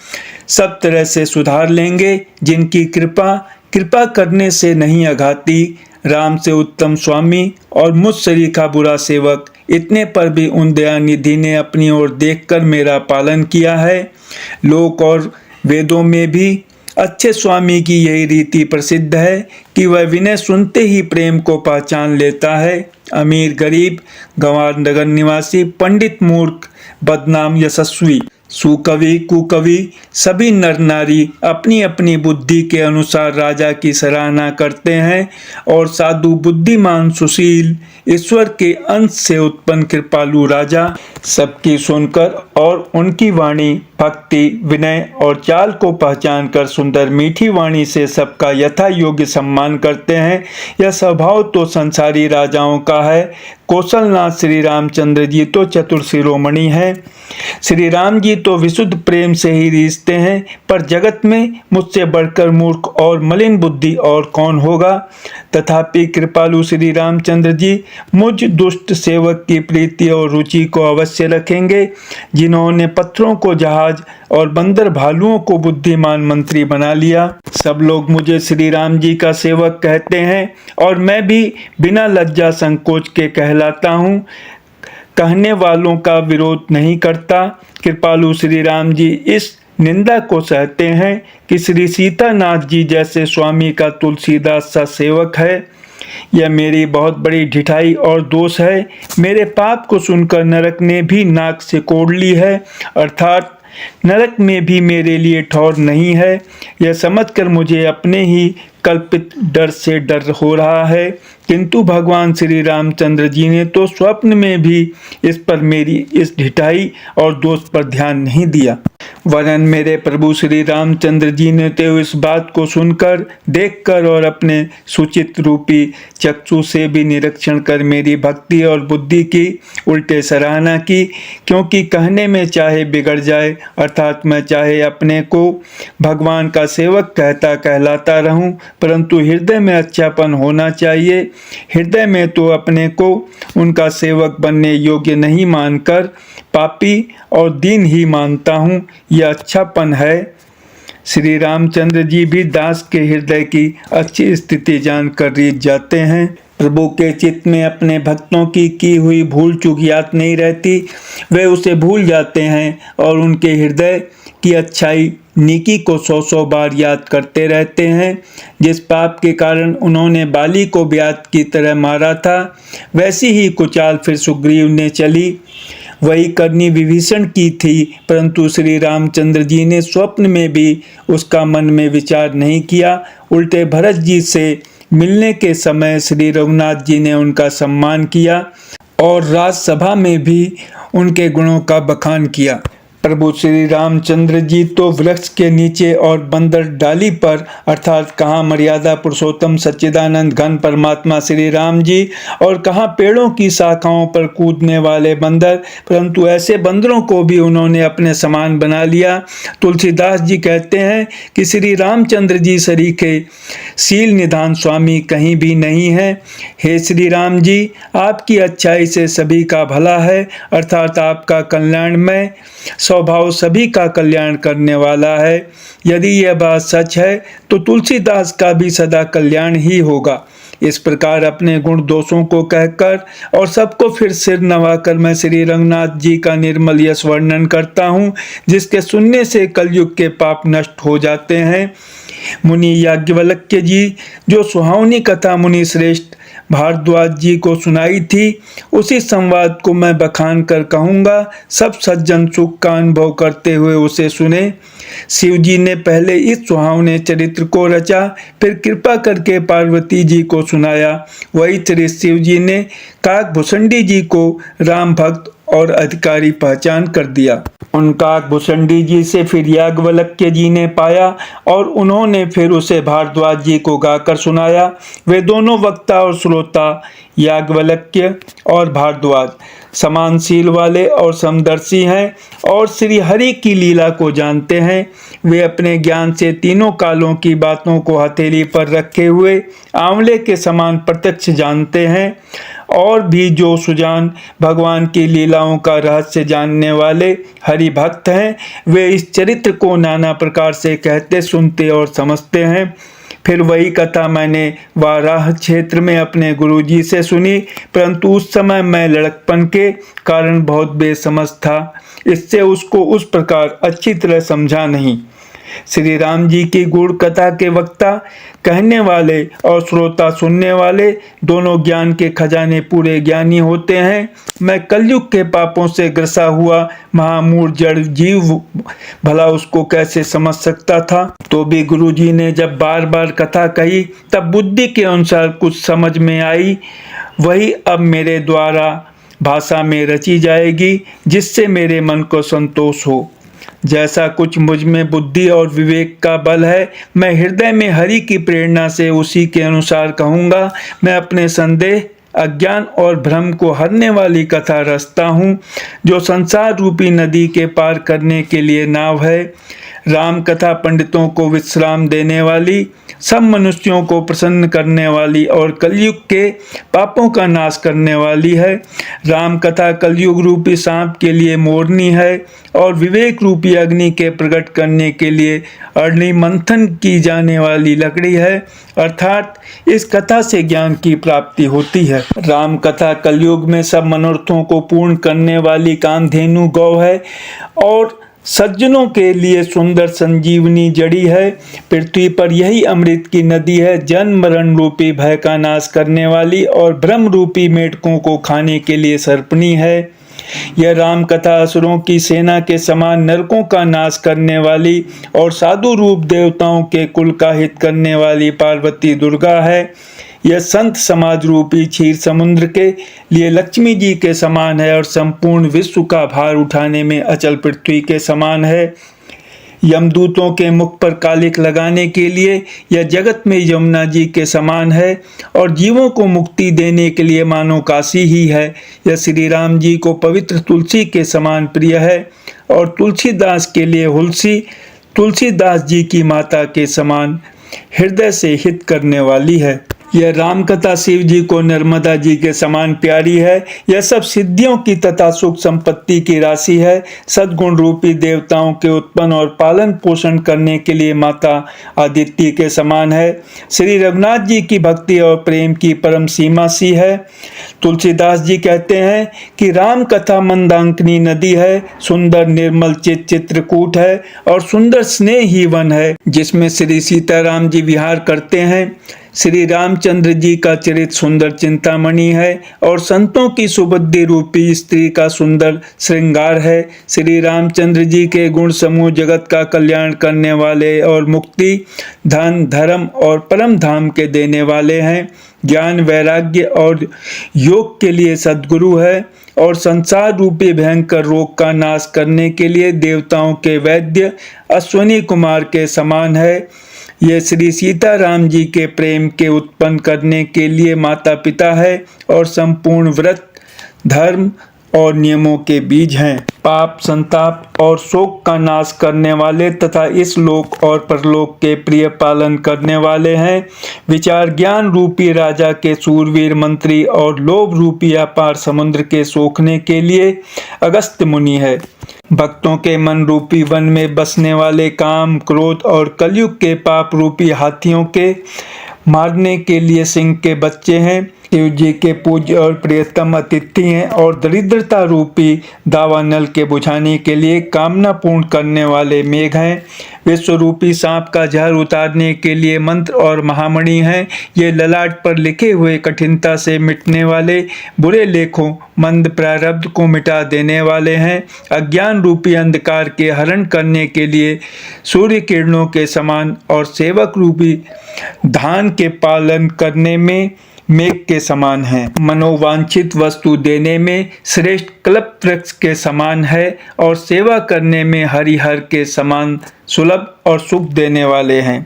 S1: सब तरह से सुधार लेंगे, जिनकी कृपा करने से नहीं अघाती। राम से उत्तम स्वामी और मुझ सरीखा बुरा सेवक, इतने पर भी उन दयानिधि ने अपनी ओर देखकर मेरा पालन किया है। लोक और वेदों में भी अच्छे स्वामी की यही रीति प्रसिद्ध है कि वह विनय सुनते ही प्रेम को पहचान लेता है। अमीर गरीब, गंवार नगर निवासी, पंडित मूर्ख, बदनाम यशस्वी, सुकवि कुकवि, सभी नर नारी अपनी अपनी बुद्धि के अनुसार राजा की सराहना करते हैं और साधु, बुद्धिमान, सुशील, ईश्वर के अंश से उत्पन्न कृपालु राजा सबकी सुनकर और उनकी वाणी, भक्ति, विनय और चाल को पहचान कर सुंदर मीठी वाणी से सबका यथा योग्य सम्मान करते हैं। यह स्वभाव तो संसारी राजाओं का है। कौशलनाथ श्री रामचंद्र जी तो चतुर शिरोमणि हैं। श्री राम जी तो विशुद्ध प्रेम से ही रीझते हैं, पर जगत में मुझसे बढ़कर मूर्ख और मलिन बुद्धि और कौन होगा। तथापि कृपालु श्री रामचंद्र जी मुझ दुष्ट सेवक की प्रीति और रुचि को अवश्य रखेंगे, जिन्होंने पत्थरों को जहाज और बंदर भालुओं को बुद्धिमान मंत्री बना लिया। सब लोग मुझे श्री राम जी का सेवक कहते हैं और मैं भी बिना लज्जा संकोच के कहलाता हूँ। कहने वालों का विरोध नहीं करता। कृपालु श्री राम जी इस निंदा को सहते हैं कि श्री सीतानाथ जी जैसे स्वामी का तुलसीदास सा सेवक है। यह मेरी बहुत बड़ी ढिठाई और दोष है। मेरे पाप को सुनकर नरक ने भी नाक से कोड़ ली है, अर्थात नरक में भी मेरे लिए ठौर नहीं है। यह समझकर मुझे अपने ही कल्पित डर से डर हो रहा है, किंतु भगवान श्री रामचंद्र जी ने तो स्वप्न में भी इस पर मेरी इस ढिठाई और दोष पर ध्यान नहीं दिया। वरन मेरे प्रभु श्री रामचंद्र जी ने तो इस बात को सुनकर, देखकर और अपने सुचित रूपी चक्षु से भी निरीक्षण कर मेरी भक्ति और बुद्धि की उल्टे सराहना की, क्योंकि कहने में चाहे बिगड़ जाए, अर्थात मैं चाहे अपने को भगवान का सेवक कहता कहलाता रहूं, परंतु हृदय में अच्छापन होना चाहिए। हृदय में तो अपने को उनका सेवक बनने योग्य नहीं मानकर पापी और दीन ही मानता हूँ, यह अच्छापन है। श्री रामचंद्र जी भी दास के हृदय की अच्छी स्थिति जानकर रीझ जाते हैं। प्रभु के चित्त में अपने भक्तों की हुई भूल चूक याद नहीं रहती, वे उसे भूल जाते हैं और उनके हृदय की अच्छाई नेकी को 100 बार याद करते रहते हैं। जिस पाप के कारण उन्होंने बाली को ब्यात की तरह मारा था, वैसी ही कुचाल फिर सुग्रीव ने चली। वही करनी विभीषण की थी, परंतु श्री रामचंद्र जी ने स्वप्न में भी उसका मन में विचार नहीं किया। उल्टे भरत जी से मिलने के समय श्री रघुनाथ जी ने उनका सम्मान किया और राजसभा में भी उनके गुणों का बखान किया। प्रभु श्री रामचंद्र जी तो वृक्ष के नीचे और बंदर डाली पर, अर्थात कहाँ मर्यादा पुरुषोत्तम सच्चिदानंद घन परमात्मा श्री राम जी और कहाँ पेड़ों की शाखाओं पर कूदने वाले बंदर, परंतु ऐसे बंदरों को भी उन्होंने अपने समान बना लिया। तुलसीदास जी कहते हैं कि श्री रामचंद्र जी सरीखे शील निधान स्वामी कहीं भी नहीं है। हे श्री राम जी, आपकी अच्छाई से सभी का भला है, अर्थात आपका कल्याणमय स्वभाव सभी का कल्याण करने वाला है। यदि यह बात सच है तो तुलसीदास का भी सदा कल्याण ही होगा। इस प्रकार अपने गुण दोषों को कहकर और सबको फिर सिर नवाकर मैं श्री रंगनाथ जी का निर्मल यश वर्णन करता हूँ, जिसके सुनने से कलयुग के पाप नष्ट हो जाते हैं। मुनि याज्ञवल्क्य जी जो सुहावनी कथा मुनि श्रेष्ठ भारद्वाज जी को सुनाई थी, उसी संवाद को मैं बखान कर कहूँगा। सब सज्जन सुख का अनुभव करते हुए उसे सुने। शिव जी ने पहले इस सुहावने चरित्र को रचा, फिर कृपा करके पार्वती जी को सुनाया। वही श्री शिव जी ने काकभूषणी जी को राम भक्त और अधिकारी पहचान कर दिया। उन काकभूषणी जी से फिर याज्ञवल्क्य जी ने पाया और उन्होंने फिर उसे भारद्वाज जी को गाकर सुनाया। वे दोनों वक्ता और श्रोता याज्ञवल्क्य और भारद्वाज समानशील वाले और समदर्शी हैं और श्री हरि की लीला को जानते हैं। वे अपने ज्ञान से तीनों कालों की बातों को हथेली पर रखे हुए आंवले के समान प्रत्यक्ष जानते हैं। और भी जो सुजान भगवान की लीलाओं का रहस्य जानने वाले हरि भक्त हैं, वे इस चरित्र को नाना प्रकार से कहते, सुनते और समझते हैं। फिर वही कथा मैंने वाराह क्षेत्र में अपने गुरुजी से सुनी, परंतु उस समय मैं लड़कपन के कारण बहुत बेसमझ था, इससे उसको उस प्रकार अच्छी तरह समझा नहीं। श्री राम जी की गूढ़ कथा के वक्ता कहने वाले और श्रोता सुनने वाले दोनों ज्ञान के खजाने पूरे ज्ञानी होते हैं। मैं कलयुग के पापों से ग्रसा हुआ महामूढ़ जड़ जीव भला उसको कैसे समझ सकता था। तो भी गुरुजी ने जब बार बार कथा कही तब बुद्धि के अनुसार कुछ समझ में आई, वही अब मेरे द्वारा भाषा में रची जाएगी, जिससे मेरे मन को संतोष हो। जैसा कुछ मुझ में बुद्धि और विवेक का बल है, मैं हृदय में हरि की प्रेरणा से उसी के अनुसार कहूँगा। मैं अपने संदेह, अज्ञान और भ्रम को हरने वाली कथा रचता हूँ, जो संसार रूपी नदी के पार करने के लिए नाव है। राम कथा पंडितों को विश्राम देने वाली, सब मनुष्यों को प्रसन्न करने वाली और कलयुग के पापों का नाश करने वाली है। राम कथा कलयुग रूपी सांप के लिए मोरनी है और विवेक रूपी अग्नि के प्रकट करने के लिए अग्नि मंथन की जाने वाली लकड़ी है, अर्थात इस कथा से ज्ञान की प्राप्ति होती है। राम कथा कलयुग में सब मनोरथों को पूर्ण करने वाली कामधेनु गौ है और सज्जनों के लिए सुंदर संजीवनी जड़ी है। पृथ्वी पर यही अमृत की नदी है, जन्म मरण रूपी भय का नाश करने वाली और ब्रह्म रूपी मेढकों को खाने के लिए सर्पणी है। यह राम कथा असुरों की सेना के समान नरकों का नाश करने वाली और साधु रूप देवताओं के कुल का हित करने वाली पार्वती दुर्गा है। यह संत समाज रूपी क्षीर समुद्र के लिए लक्ष्मी जी के समान है और संपूर्ण विश्व का भार उठाने में अचल पृथ्वी के समान है। यमदूतों के मुख पर कालिक लगाने के लिए यह जगत में यमुना जी के समान है और जीवों को मुक्ति देने के लिए मानो काशी ही है। यह श्री राम जी को पवित्र तुलसी के समान प्रिय है और तुलसीदास के लिए हुलसी तुलसीदास जी की माता के समान हृदय से हित करने वाली है। यह राम कथा शिव जी को नर्मदा जी के समान प्यारी है। यह सब सिद्धियों की तथा सुख संपत्ति की राशि है। सद्गुण रूपी देवताओं के उत्पन्न और पालन पोषण करने के लिए माता आदित्य के समान है। श्री रघुनाथ जी की भक्ति और प्रेम की परम सीमा सी है। तुलसीदास जी कहते हैं कि राम कथा मंदाकिनी नदी है, सुंदर निर्मल चित्रकूट है और सुंदर स्नेह ही वन है जिसमें श्री सीताराम जी विहार करते हैं। श्री रामचंद्र जी का चरित्र सुंदर चिंतामणि है और संतों की सुबुद्धि रूपी स्त्री का सुंदर श्रृंगार है। श्री रामचंद्र जी के गुण समूह जगत का कल्याण करने वाले और मुक्ति, धन, धर्म और परम धाम के देने वाले हैं। ज्ञान, वैराग्य और योग के लिए सद्गुरु है और संसार रूपी भयंकर रोग का नाश करने के लिए देवताओं के वैद्य अश्विनी कुमार के समान है। ये श्री सीताराम जी के प्रेम के उत्पन्न करने के लिए माता पिता है और संपूर्ण व्रत, धर्म और नियमों के बीज हैं। पाप, संताप और शोक का नाश करने वाले तथा इस लोक और परलोक के प्रिय पालन करने वाले हैं। विचार ज्ञान रूपी राजा के सूरवीर मंत्री और लोभ रूपी अपार समुद्र के सोखने के लिए अगस्त्य मुनि है। भक्तों के मन रूपी वन में बसने वाले काम, क्रोध और कलयुग के पाप रूपी हाथियों के मारने के लिए सिंह के बच्चे हैं। शिव जी के पूज्य और प्रियतम अतिथि हैं और दरिद्रता रूपी दावानल के बुझाने के लिए कामना पूर्ण करने वाले मेघ हैं। विश्व रूपी सांप का जहर उतारने के लिए मंत्र और महामणि हैं। ये ललाट पर लिखे हुए कठिनता से मिटने वाले बुरे लेखों, मंद प्रारब्ध को मिटा देने वाले हैं। अज्ञान रूपी अंधकार के हरण करने के लिए सूर्य किरणों के समान और सेवक रूपी धान के पालन करने में मेघ के समान है। मनोवांछित वस्तु देने में श्रेष्ठ कल्प वृक्ष के समान है और सेवा करने में हरिहर के समान सुलभ और सुख देने वाले हैं।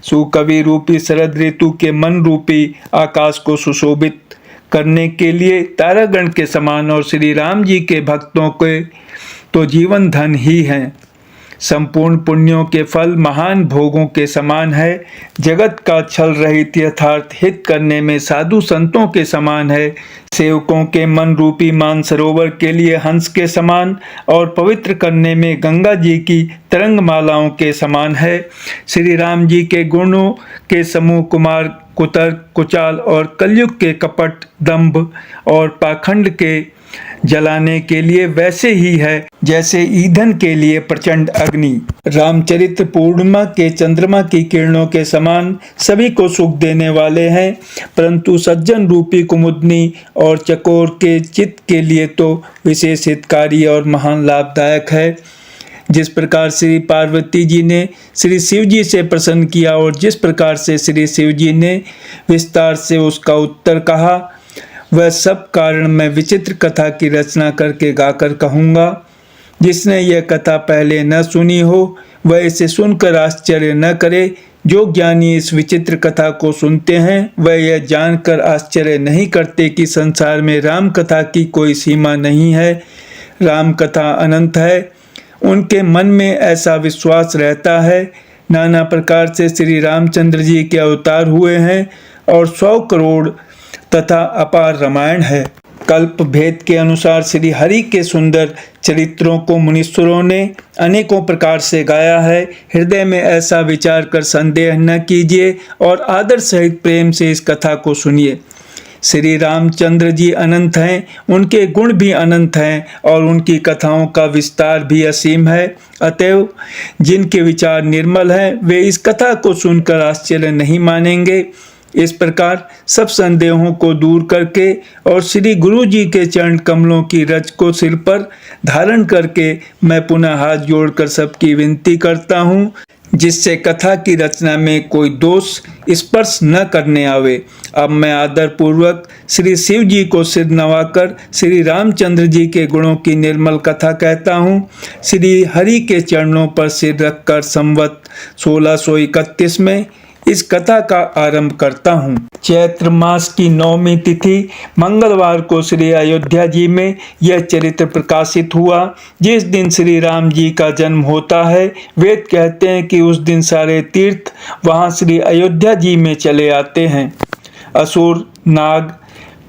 S1: सुकवि रूपी शरद ऋतु के मन रूपी आकाश को सुशोभित करने के लिए तारागण के समान और श्री राम जी के भक्तों के तो जीवन धन ही हैं। संपूर्ण पुण्यों के फल महान भोगों के समान है। जगत का छल रहित यथार्थ हित करने में साधु संतों के समान है। सेवकों के मन रूपी मानसरोवर के लिए हंस के समान और पवित्र करने में गंगा जी की तरंग मालाओं के समान है। श्री राम जी के गुणों के समूह कुमार, कुतर्क, कुचाल और कलयुग के कपट, दंभ और पाखंड के जलाने के लिए वैसे ही है जैसे ईंधन के लिए प्रचंड अग्नि। रामचरित्र पूर्णिमा के चंद्रमा की किरणों के समान सभी को सुख देने वाले हैं, परंतु सज्जन रूपी कुमुदनी और चकोर के चित्त के लिए तो विशेष हितकारी और महान लाभदायक है। जिस प्रकार श्री पार्वती जी ने श्री शिव जी से प्रसन्न किया और जिस प्रकार से श्री शिव जी ने विस्तार से उसका उत्तर कहा, वह सब कारण मैं विचित्र कथा की रचना करके गाकर कहूँगा। जिसने यह कथा पहले न सुनी हो वह इसे सुनकर आश्चर्य न करे। जो ज्ञानी इस विचित्र कथा को सुनते हैं वह यह जानकर आश्चर्य नहीं करते कि संसार में राम कथा की कोई सीमा नहीं है। राम कथा अनंत है। उनके मन में ऐसा विश्वास रहता है। नाना प्रकार से श्री रामचंद्र जी के अवतार हुए हैं और 100 करोड़ तथा अपार रामायण है। कल्प भेद के अनुसार श्री हरि के सुंदर चरित्रों को मुनीश्वरों ने अनेकों प्रकार से गाया है। हृदय में ऐसा विचार कर संदेह न कीजिए और आदर सहित प्रेम से इस कथा को सुनिए। श्री रामचंद्र जी अनंत हैं, उनके गुण भी अनंत हैं और उनकी कथाओं का विस्तार भी असीम है। अतएव जिनके विचार निर्मल हैं वे इस कथा को सुनकर आश्चर्य नहीं मानेंगे। इस प्रकार सब संदेहों को दूर करके और श्री गुरु जी के चरण कमलों की रज को सिर पर धारण करके मैं पुनः हाथ जोड़कर सबकी विनती करता हूँ, जिससे कथा की रचना में कोई दोष स्पर्श न करने आवे। अब मैं आदर पूर्वक श्री शिव जी को सिर नवाकर श्री रामचंद्र जी के गुणों की निर्मल कथा कहता हूँ। श्री हरि के चरणों पर सिर रखकर संवत 1631 में इस कथा का आरंभ करता हूँ। चैत्र मास की 9वीं तिथि मंगलवार को श्री अयोध्या जी में यह चरित्र प्रकाशित हुआ, जिस दिन श्री राम जी का जन्म होता है। वेद कहते हैं कि उस दिन सारे तीर्थ वहाँ श्री अयोध्या जी में चले आते हैं। असुर, नाग,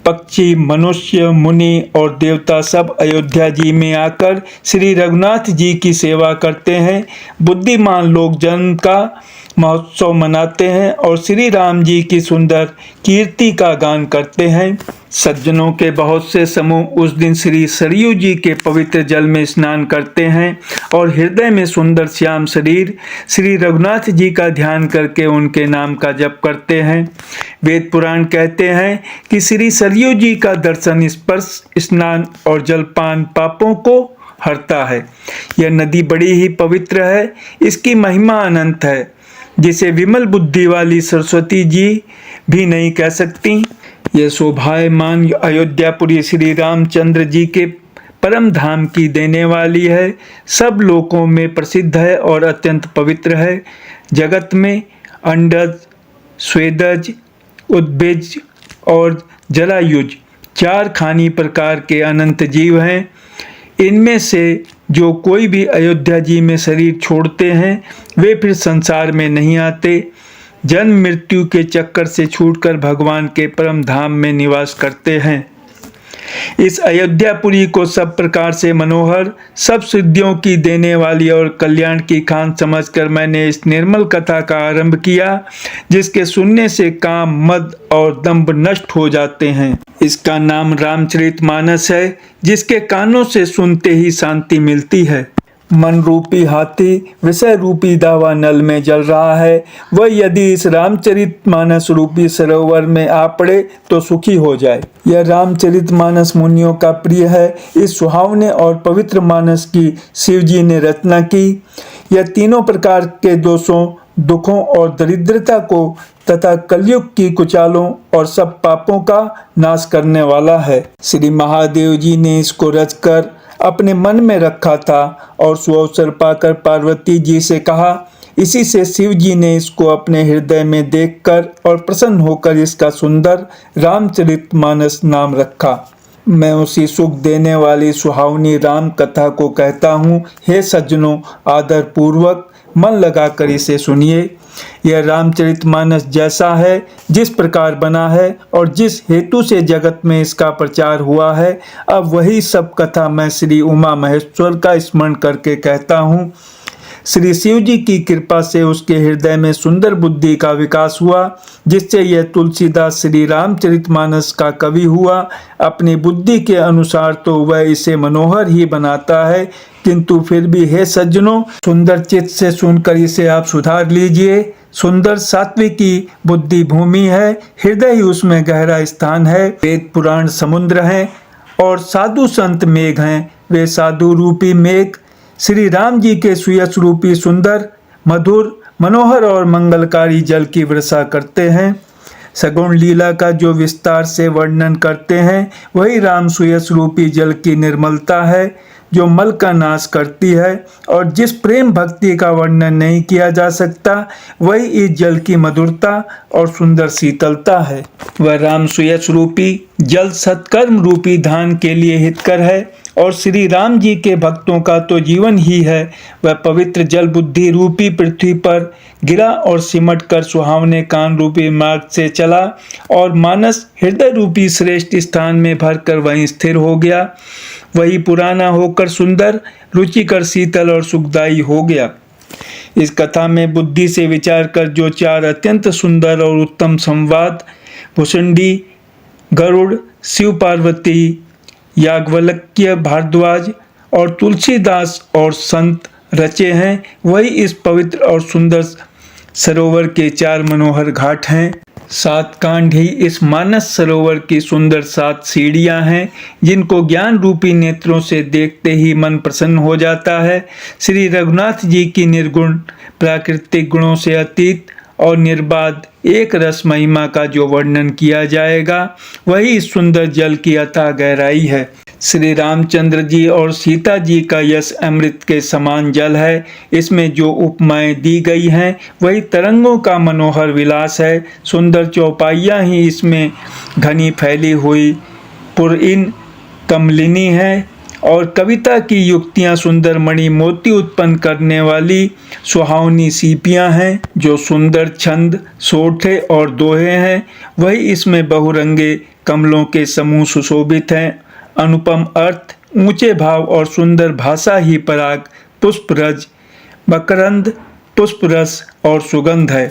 S1: पक्षी, मनुष्य, मुनि और देवता सब अयोध्या जी में आकर श्री रघुनाथ जी की सेवा करते हैं। बुद्धिमान लोग जन्म का महोत्सव मनाते हैं और श्री राम जी की सुंदर कीर्ति का गान करते हैं। सज्जनों के बहुत से समूह उस दिन श्री सरयू जी के पवित्र जल में स्नान करते हैं और हृदय में सुंदर श्याम शरीर श्री रघुनाथ जी का ध्यान करके उनके नाम का जप करते हैं। वेद पुराण कहते हैं कि श्री सरयू जी का दर्शन, स्पर्श, स्नान और जलपान पापों को हरता है। यह नदी बड़ी ही पवित्र है, इसकी महिमा अनंत है, जिसे विमल बुद्धि वाली सरस्वती जी भी नहीं कह सकती। यह शोभायमान अयोध्यापुरी श्री रामचंद्र जी के परम धाम की देने वाली है, सब लोकों में प्रसिद्ध है और अत्यंत पवित्र है। जगत में अंडज, स्वेदज, उद्भिज और जलायुज 4 खानी प्रकार के अनंत जीव हैं। इनमें से जो कोई भी अयोध्या जी में शरीर छोड़ते हैं वे फिर संसार में नहीं आते, जन्म मृत्यु के चक्कर से छूटकर भगवान के परम धाम में निवास करते हैं। इस अयोध्यापुरी को सब प्रकार से मनोहर, सब सिद्धियों की देने वाली और कल्याण की खान समझकर मैंने इस निर्मल कथा का आरंभ किया, जिसके सुनने से काम, मद और दंभ नष्ट हो जाते हैं। इसका नाम रामचरितमानस है, जिसके कानों से सुनते ही शांति मिलती है। मन रूपी हाथी विषय रूपी दावा नल में जल रहा है, वह यदि इस रामचरितमानस रूपी सरोवर में आ पड़े तो सुखी हो जाए। यह रामचरितमानस मुनियों का प्रिय है। इस सुहावने और पवित्र मानस की शिव जी ने रचना की। यह तीनों प्रकार के दोषों, दुखों और दरिद्रता को तथा कलयुग की कुचालों और सब पापों का नाश करने वाला है। श्री महादेव जी ने इसको रचकर अपने मन में रखा था और सुअवसर पाकर पार्वती जी से कहा। इसी से शिव जी ने इसको अपने हृदय में देखकर और प्रसन्न होकर इसका सुंदर रामचरितमानस नाम रखा। मैं उसी सुख देने वाली सुहावनी राम कथा को कहता हूँ। हे सज्जनों, आदर पूर्वक मन लगाकर इसे सुनिए। यह रामचरितमानस जैसा है, जिस प्रकार बना है और जिस हेतु से जगत में इसका प्रचार हुआ है, अब वही सब कथा मैं श्री उमा महेश्वर का स्मरण करके कहता हूँ। श्री शिव जी की कृपा से उसके हृदय में सुंदर बुद्धि का विकास हुआ, जिससे यह तुलसीदास श्री रामचरितमानस का कवि हुआ। अपनी बुद्धि के अनुसार तो वह इसे मनोहर ही बनाता है, किंतु फिर भी हे सज्जनों, सुंदर चित्त से सुनकर इसे आप सुधार लीजिए। सुंदर सात्विकी बुद्धि भूमि है, हृदय ही उसमें गहरा स्थान है। वेद पुराण समुद्र हैं और साधु संत मेघ हैं। वे साधु रूपी मेघ श्री राम जी के सुयश रूपी सुंदर, मधुर, मनोहर और मंगलकारी जल की वर्षा करते हैं। सगुण लीला का जो विस्तार से वर्णन करते हैं, वही राम सुयश रूपी जल की निर्मलता है, जो मल का नाश करती है। और जिस प्रेम भक्ति का वर्णन नहीं किया जा सकता, वही इस जल की मधुरता और सुंदर शीतलता है। वह राम सुयश रूपी जल सत्कर्म रूपी धान के लिए हितकर है और श्री राम जी के भक्तों का तो जीवन ही है। वह पवित्र जल बुद्धि रूपी पृथ्वी पर गिरा और सिमट कर सुहावने कान रूपी मार्ग से चला और मानस हृदय रूपी श्रेष्ठ स्थान में भरकर वहीं स्थिर हो गया। वही पुराना होकर सुंदर, रुचिकर, शीतल और सुखदायी हो गया। इस कथा में बुद्धि से विचार कर जो 4 अत्यंत सुंदर और उत्तम संवाद भुसुंडी, गरुड़, शिव पार्वती, याज्ञवल्क्य, भारद्वाज और तुलसीदास और संत रचे हैं, वही इस पवित्र और सुंदर सरोवर के 4 मनोहर घाट हैं। सात कांड ही इस मानस सरोवर की सुंदर 7 सीढ़ियां हैं, जिनको ज्ञान रूपी नेत्रों से देखते ही मन प्रसन्न हो जाता है। श्री रघुनाथ जी की निर्गुण प्राकृतिक गुणों से अतीत और निर्बाध एक रस महिमा का जो वर्णन किया जाएगा, वही इस सुंदर जल की अथाह गहराई है। श्री रामचंद्र जी और सीता जी का यश अमृत के समान जल है। इसमें जो उपमाएं दी गई हैं, वही तरंगों का मनोहर विलास है। सुंदर चौपाइयाँ ही इसमें घनी फैली हुई पुरइन कमलिनी है, और कविता की युक्तियाँ सुंदर मणि मोती उत्पन्न करने वाली सुहावनी सीपियाँ हैं। जो सुंदर छंद, सोठे और दोहे हैं, वही इसमें बहुरंगे कमलों के समूह सुशोभित हैं। अनुपम अर्थ, ऊंचे भाव और सुंदर भाषा ही पराग, पुष्परज, मकरंद, पुष्परस और सुगंध है।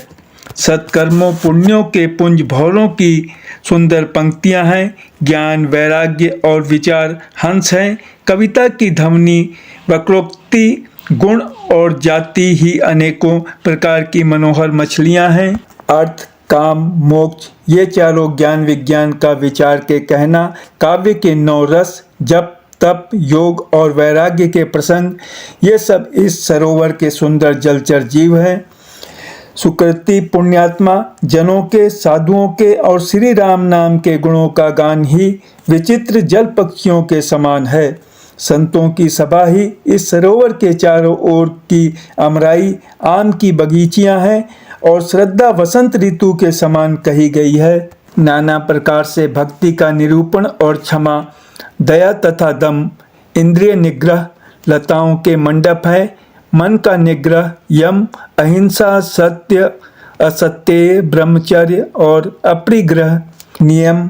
S1: सत्कर्मों पुण्यों के पुंज भौरों की सुंदर पंक्तियां हैं। ज्ञान, वैराग्य और विचार हंस हैं। कविता की ध्वनि, वक्रोक्ति, गुण और जाति ही अनेकों प्रकार की मनोहर मछलियां हैं। अर्थ, काम, मोक्ष, ये चारों ज्ञान विज्ञान का विचार के कहना, काव्य के 9 रस, जप, तप, योग और वैराग्य के प्रसंग, ये सब इस सरोवर के सुंदर जलचर जीव हैं। सुकृति पुण्यात्मा जनों के, साधुओं के और श्री राम नाम के गुणों का गान ही विचित्र जल पक्षियों के समान है। संतों की सभा ही इस सरोवर के चारों ओर की अमराई, आम की बगीचियां हैं और श्रद्धा वसंत ऋतु के समान कही गई है। नाना प्रकार से भक्ति का निरूपण और क्षमा, दया तथा दम, इंद्रिय निग्रह लताओं के मंडप है। मन का निग्रह, यम, अहिंसा, सत्य, असत्य, ब्रह्मचर्य और अपरिग्रह नियम,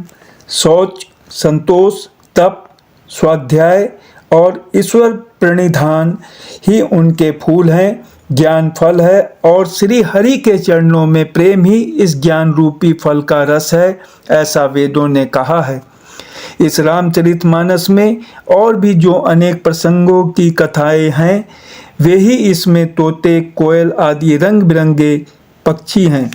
S1: शौच, संतोष, तप, स्वाध्याय और ईश्वर प्रणिधान ही उनके फूल हैं। ज्ञान फल है और श्री हरि के चरणों में प्रेम ही इस ज्ञान रूपी फल का रस है, ऐसा वेदों ने कहा है। इस रामचरितमानस में और भी जो अनेक प्रसंगों की कथाएं हैं, वे ही इसमें तोते, कोयल आदि रंग बिरंगे पक्षी हैं।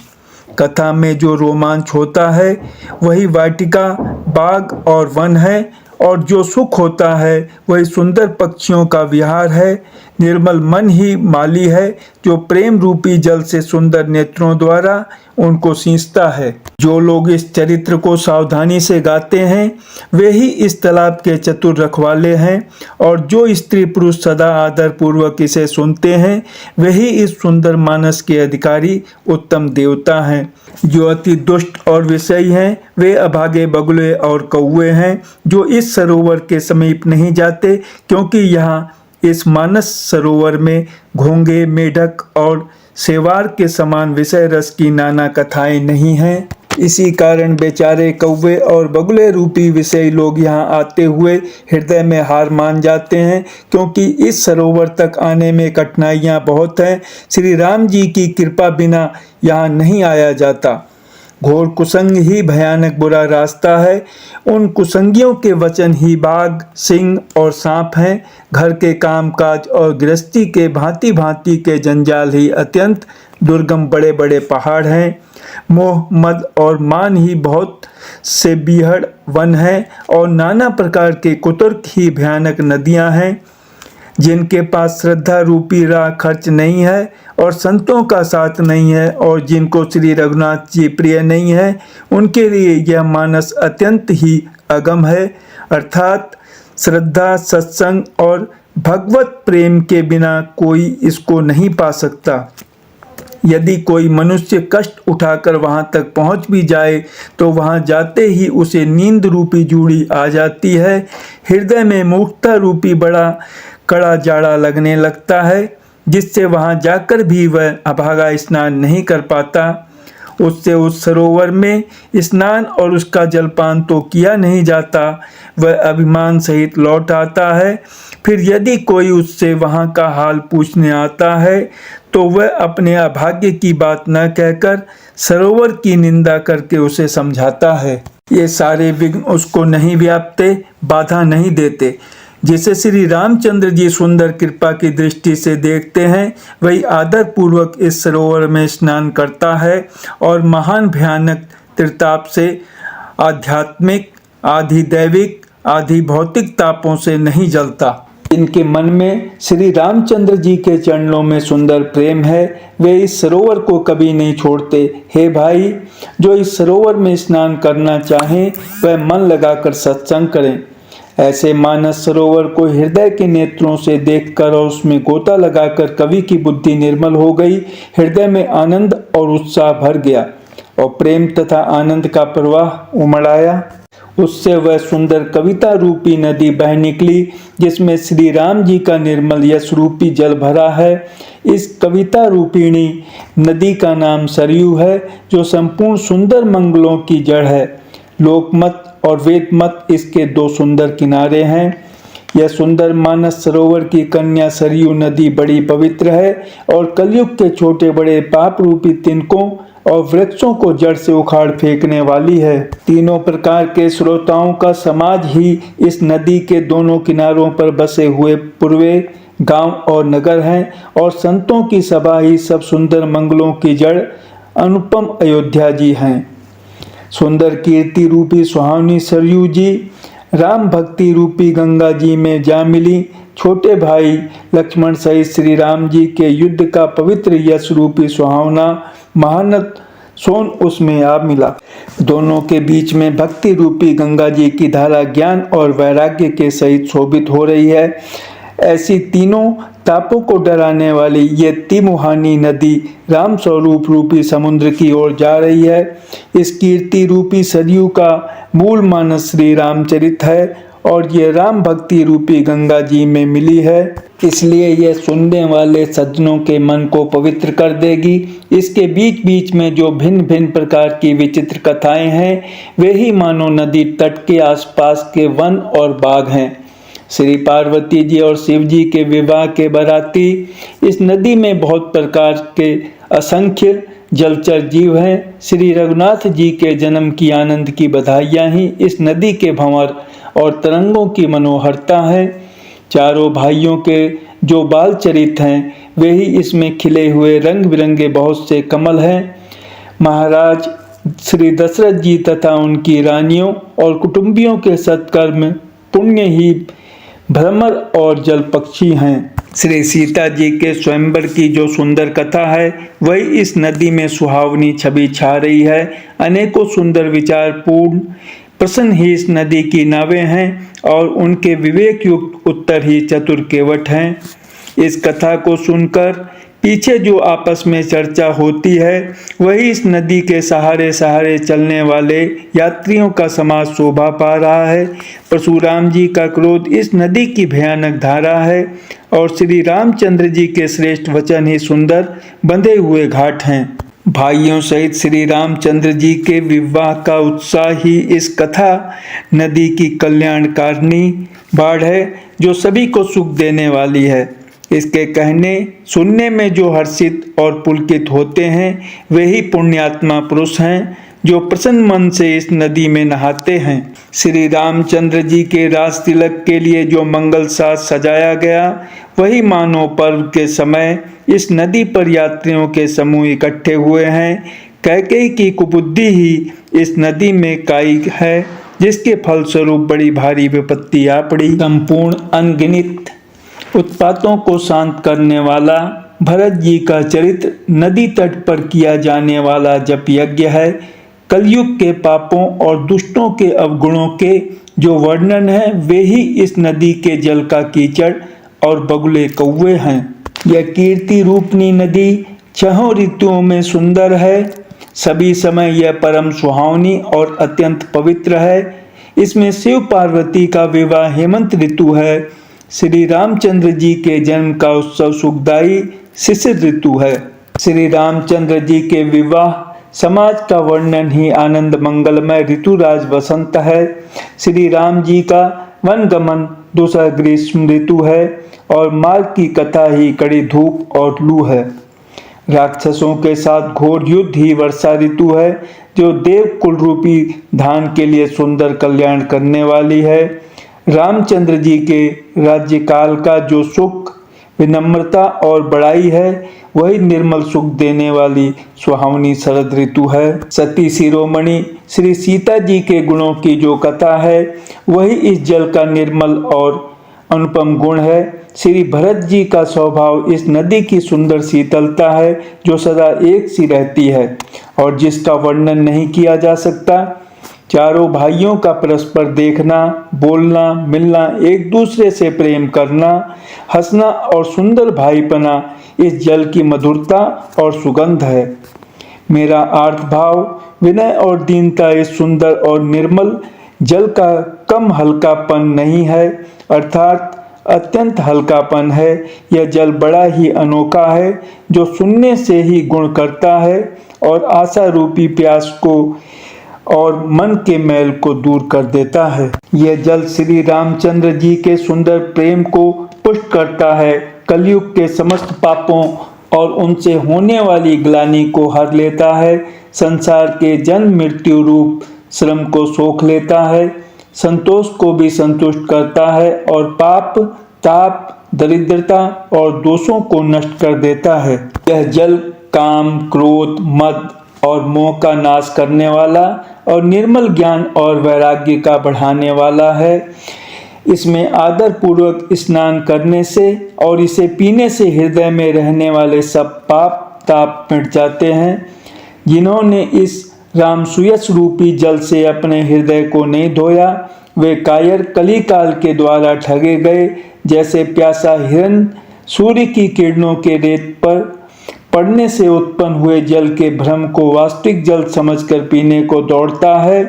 S1: कथा में जो रोमांच होता है, वही वाटिका, बाग और वन है, और जो सुख होता है, वही सुंदर पक्षियों का विहार है। निर्मल मन ही माली है, जो प्रेम रूपी जल से सुंदर नेत्रों द्वारा उनको सींचता है। जो लोग इस चरित्र को सावधानी से गाते हैं, वे ही इस तालाब के चतुर रखवाले हैं, और जो स्त्री पुरुष सदा आदर पूर्वक इसे सुनते हैं, वे ही इस सुंदर मानस के अधिकारी उत्तम देवता हैं। जो अति दुष्ट और विषयी हैं, वे अभागे बगुले और कौवे हैं, जो इस सरोवर के समीप नहीं जाते, क्योंकि यहाँ इस मानस सरोवर में घोंगे, मेढक और सेवार के समान विषय रस की नाना कथाएं नहीं हैं। इसी कारण बेचारे कौवे और बगुले रूपी विषयी लोग यहाँ आते हुए हृदय में हार मान जाते हैं, क्योंकि इस सरोवर तक आने में कठिनाइयाँ बहुत हैं। श्री राम जी की कृपा बिना यहाँ नहीं आया जाता। घोर कुसंग ही भयानक बुरा रास्ता है। उन कुसंगियों के वचन ही बाघ, सिंह और सांप हैं। घर के कामकाज और गृहस्थी के भांति भांति के जंजाल ही अत्यंत दुर्गम बड़े बड़े पहाड़ हैं। मोह, मद और मान ही बहुत से बीहड़ वन हैं, और नाना प्रकार के कुतर्क ही भयानक नदियां हैं। जिनके पास श्रद्धा रूपी राह खर्च नहीं है और संतों का साथ नहीं है, और जिनको श्री रघुनाथ जी प्रिय नहीं है, उनके लिए यह मानस अत्यंत ही अगम है। अर्थात श्रद्धा, सत्संग और भगवत प्रेम के बिना कोई इसको नहीं पा सकता। यदि कोई मनुष्य कष्ट उठाकर वहां तक पहुंच भी जाए, तो वहां जाते ही उसे नींद रूपी जूड़ी आ जाती है। हृदय में मूर्खता रूपी बड़ा कड़ा जाड़ा लगने लगता है, जिससे वहां जाकर भी वह अभागा स्नान नहीं कर पाता। उससे उस सरोवर में स्नान और उसका जलपान तो किया नहीं जाता, वह अभिमान सहित लौट आता है। फिर यदि कोई उससे वहां का हाल पूछने आता है, तो वह अपने अभाग्य की बात न कहकर सरोवर की निंदा करके उसे समझाता है। ये सारे विघ्न उसको नहीं व्यापते, बाधा नहीं देते। जिसे श्री रामचंद्र जी सुंदर कृपा की दृष्टि से देखते हैं, वही आदर पूर्वक इस सरोवर में स्नान करता है और महान भयानक त्रिताप से, आध्यात्मिक, आधिदैविक, आधि भौतिक तापों से नहीं जलता। इनके मन में श्री रामचंद्र जी के चरणों में सुंदर प्रेम है, वे इस सरोवर को कभी नहीं छोड़ते। हे भाई, जो इस सरोवर में स्नान करना चाहें वह मन लगाकर सत्संग करें। ऐसे मानस सरोवर को हृदय के नेत्रों से देखकर और उसमें गोता लगाकर कवि की बुद्धि निर्मल हो गई, हृदय में आनंद और उत्साह भर गया और प्रेम तथा आनंद का प्रवाह उमड़ आया। उससे वह सुंदर कविता रूपी नदी बह निकली, जिसमें श्री राम जी का निर्मल यश रूपी जल भरा है। इस कविता रूपिणी नदी का नाम सरयू है, जो संपूर्ण सुंदर मंगलों की जड़ है। लोकमत और वेद मत इसके दो सुंदर किनारे हैं। यह सुंदर मानस सरोवर की कन्या सरयू नदी बड़ी पवित्र है और कलयुग के छोटे बड़े पाप रूपी तिनकों और वृक्षों को जड़ से उखाड़ फेंकने वाली है। तीनों प्रकार के श्रोताओं का समाज ही इस नदी के दोनों किनारों पर बसे हुए पूर्वे गांव और नगर हैं और संतों की सभा ही सब सुंदर मंगलों की जड़ अनुपम अयोध्या जी हैं। सुंदर कीर्ति रूपी सुहावनी सरयू जी राम भक्ति रूपी गंगा जी में जा मिली। छोटे भाई लक्ष्मण सहित श्री राम जी के युद्ध का पवित्र यश रूपी सुहावना महानद सोन उसमें आ मिला। दोनों के बीच में भक्ति रूपी गंगा जी की धारा ज्ञान और वैराग्य के सहित शोभित हो रही है। ऐसी तीनों तापों को डराने वाली ये तिमुहानी नदी राम स्वरूप रूपी समुद्र की ओर जा रही है। इस कीर्ति रूपी सरयू का मूल मानस श्री रामचरित है और ये राम भक्ति रूपी गंगा जी में मिली है, इसलिए यह सुनने वाले सज्जनों के मन को पवित्र कर देगी। इसके बीच बीच में जो भिन्न भिन्न प्रकार की विचित्र कथाएं हैं, वे ही मानो नदी तट के आसपास के वन और बाग हैं। श्री पार्वती जी और शिव जी के विवाह के बराती इस नदी में बहुत प्रकार के असंख्य जलचर जीव हैं। श्री रघुनाथ जी के जन्म की आनंद की बधाइयाँ ही इस नदी के भंवर और तरंगों की मनोहरता है। चारों भाइयों के जो बाल चरित हैं, वे ही इसमें खिले हुए रंग बिरंगे बहुत से कमल हैं। महाराज श्री दशरथ जी तथा उनकी रानियों और कुटुंबियों के सत्कर्म पुण्य ही भ्रमर और जल पक्षी हैं। श्री सीता जी के स्वयंवर की जो सुंदर कथा है, वही इस नदी में सुहावनी छवि छा रही है। अनेकों सुंदर विचारपूर्ण प्रश्न ही इस नदी की नावें हैं और उनके विवेक युक्त उत्तर ही चतुर केवट हैं। इस कथा को सुनकर पीछे जो आपस में चर्चा होती है, वही इस नदी के सहारे सहारे चलने वाले यात्रियों का समाज शोभा पा रहा है। परशुराम जी का क्रोध इस नदी की भयानक धारा है और श्री रामचंद्र जी के श्रेष्ठ वचन ही सुंदर बंधे हुए घाट हैं। भाइयों सहित श्री रामचंद्र जी के विवाह का उत्साह ही इस कथा नदी की कल्याणकारिणी बाढ़ है, जो सभी को सुख देने वाली है। इसके कहने सुनने में जो हर्षित और पुलकित होते हैं, वे ही पुण्यात्मा पुरुष हैं, जो प्रसन्न मन से इस नदी में नहाते हैं। श्री रामचंद्र जी के राज तिलक के लिए जो मंगल साज सजाया गया, वही मानव पर्व के समय इस नदी पर यात्रियों के समूह इकट्ठे हुए हैं। कैकेयी की कुबुद्धि ही इस नदी में काई है, जिसके फलस्वरूप बड़ी भारी विपत्ति आ पड़ी। संपूर्ण अनगिनत उत्पातों को शांत करने वाला भरत जी का चरित्र नदी तट पर किया जाने वाला जप यज्ञ है। कलयुग के पापों और दुष्टों के अवगुणों के जो वर्णन है, वे ही इस नदी के जल का कीचड़ और बगुले कौवे हैं। यह कीर्ति रूपनी नदी छहों ऋतुओं में सुंदर है। सभी समय यह परम सुहावनी और अत्यंत पवित्र है। इसमें शिव पार्वती का विवाह हेमंत ऋतु है। श्री रामचंद्र जी के जन्म का उत्सव सुखदायी शिशिर ऋतु है। श्री रामचंद्र जी के विवाह समाज का वर्णन ही आनंद मंगलमय ऋतुराज वसंत है। श्री राम जी का वन गमन दूसरा ग्रीष्म ऋतु है और मार्ग की कथा ही कड़ी धूप और लू है। राक्षसों के साथ घोर युद्ध ही वर्षा ऋतु है, जो देव कुल रूपी धान के लिए सुंदर कल्याण करने वाली है। रामचंद्र जी के राज्यकाल का जो सुख विनम्रता और बड़ाई है, वही निर्मल सुख देने वाली सुहावनी शरद ऋतु है। सती शिरोमणि श्री सीता जी के गुणों की जो कथा है वही इस जल का निर्मल और अनुपम गुण है। श्री भरत जी का स्वभाव इस नदी की सुंदर शीतलता है जो सदा एक सी रहती है और जिसका वर्णन नहीं किया जा सकता। चारों भाइयों का परस्पर देखना, बोलना, मिलना, एक दूसरे से प्रेम करना, हंसना और सुंदर भाईपना इस जल की मधुरता और सुगंध है। मेरा आर्त भाव, विनय और दीनता इस सुंदर और निर्मल जल का कम हल्कापन नहीं है, अर्थात अत्यंत हल्कापन है। यह जल बड़ा ही अनोखा है जो सुनने से ही गुण करता है और आशा रूपी प्यास को और मन के मैल को दूर कर देता है। यह जल श्री रामचंद्र जी के सुंदर प्रेम को पुष्ट करता है, कलयुग के समस्त पापों और उनसे होने वाली ग्लानि को हर लेता है, संसार के जन्म मृत्यु रूप श्रम को सोख लेता है, संतोष को भी संतुष्ट करता है और पाप, ताप, दरिद्रता और दोषों को नष्ट कर देता है। यह जल काम, क्रोध, मद और मोह का नाश करने वाला और निर्मल ज्ञान और वैराग्य का बढ़ाने वाला है। इसमें आदर पूर्वक स्नान करने से और इसे पीने से हृदय में रहने वाले सब पाप, ताप मिट जाते हैं। जिन्होंने इस रामसुयस रूपी जल से अपने हृदय को नहीं धोया वे कायर कली काल के द्वारा ठगे गए। जैसे प्यासा हिरन सूर्य की किरणों के रेत पर पड़ने से उत्पन्न हुए जल के भ्रम को वास्तविक जल समझकर पीने को दौड़ता है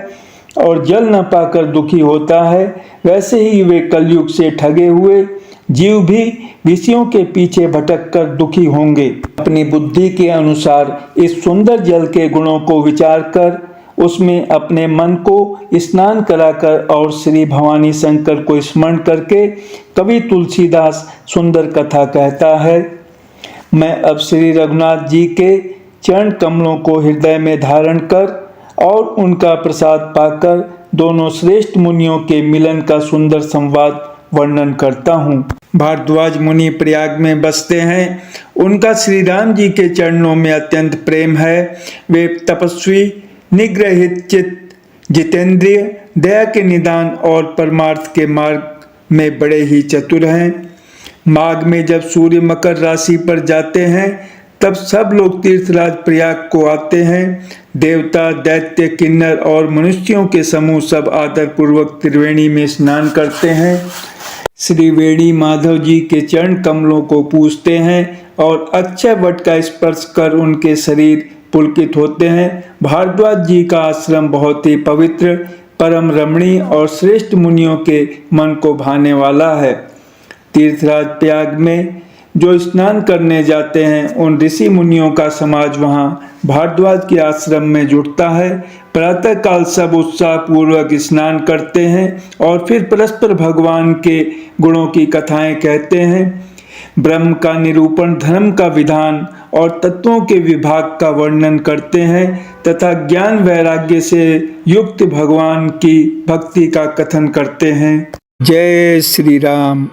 S1: और जल न पाकर दुखी होता है, वैसे ही वे कलयुग से ठगे हुए जीव भी विषयों के पीछे भटककर दुखी होंगे। अपनी बुद्धि के अनुसार इस सुंदर जल के गुणों को विचार कर उसमें अपने मन को स्नान कराकर और श्री भवानी शंकर को स्मरण करके कवि तुलसीदास सुंदर कथा कहता है। मैं अब श्री रघुनाथ जी के चरण कमलों को हृदय में धारण कर और उनका प्रसाद पाकर दोनों श्रेष्ठ मुनियों के मिलन का सुंदर संवाद वर्णन करता हूँ। भारद्वाज मुनि प्रयाग में बसते हैं। उनका श्री राम जी के चरणों में अत्यंत प्रेम है। वे तपस्वी, निग्रहित चित्त, जितेंद्रिय, दया के निदान और परमार्थ के मार्ग में बड़े ही चतुर हैं। माघ में जब सूर्य मकर राशि पर जाते हैं तब सब लोग तीर्थराज प्रयाग को आते हैं। देवता, दैत्य, किन्नर और मनुष्यों के समूह सब आदर पूर्वक त्रिवेणी में स्नान करते हैं। श्री वेणी माधव जी के चरण कमलों को पूजते हैं और अक्षय वट का स्पर्श कर उनके शरीर पुलकित होते हैं। भारद्वाज जी का आश्रम बहुत ही पवित्र, परम रमणीय और श्रेष्ठ मुनियों के मन को भाने वाला है। तीर्थराज प्रयाग में जो स्नान करने जाते हैं उन ऋषि मुनियों का समाज वहां भारद्वाज के आश्रम में जुटता है। प्रातः काल सब उत्साह पूर्वक स्नान करते हैं और फिर परस्पर भगवान के गुणों की कथाएं कहते हैं। ब्रह्म का निरूपण, धर्म का विधान और तत्वों के विभाग का वर्णन करते हैं तथा ज्ञान वैराग्य से युक्त भगवान की भक्ति का कथन करते हैं। जय श्री राम।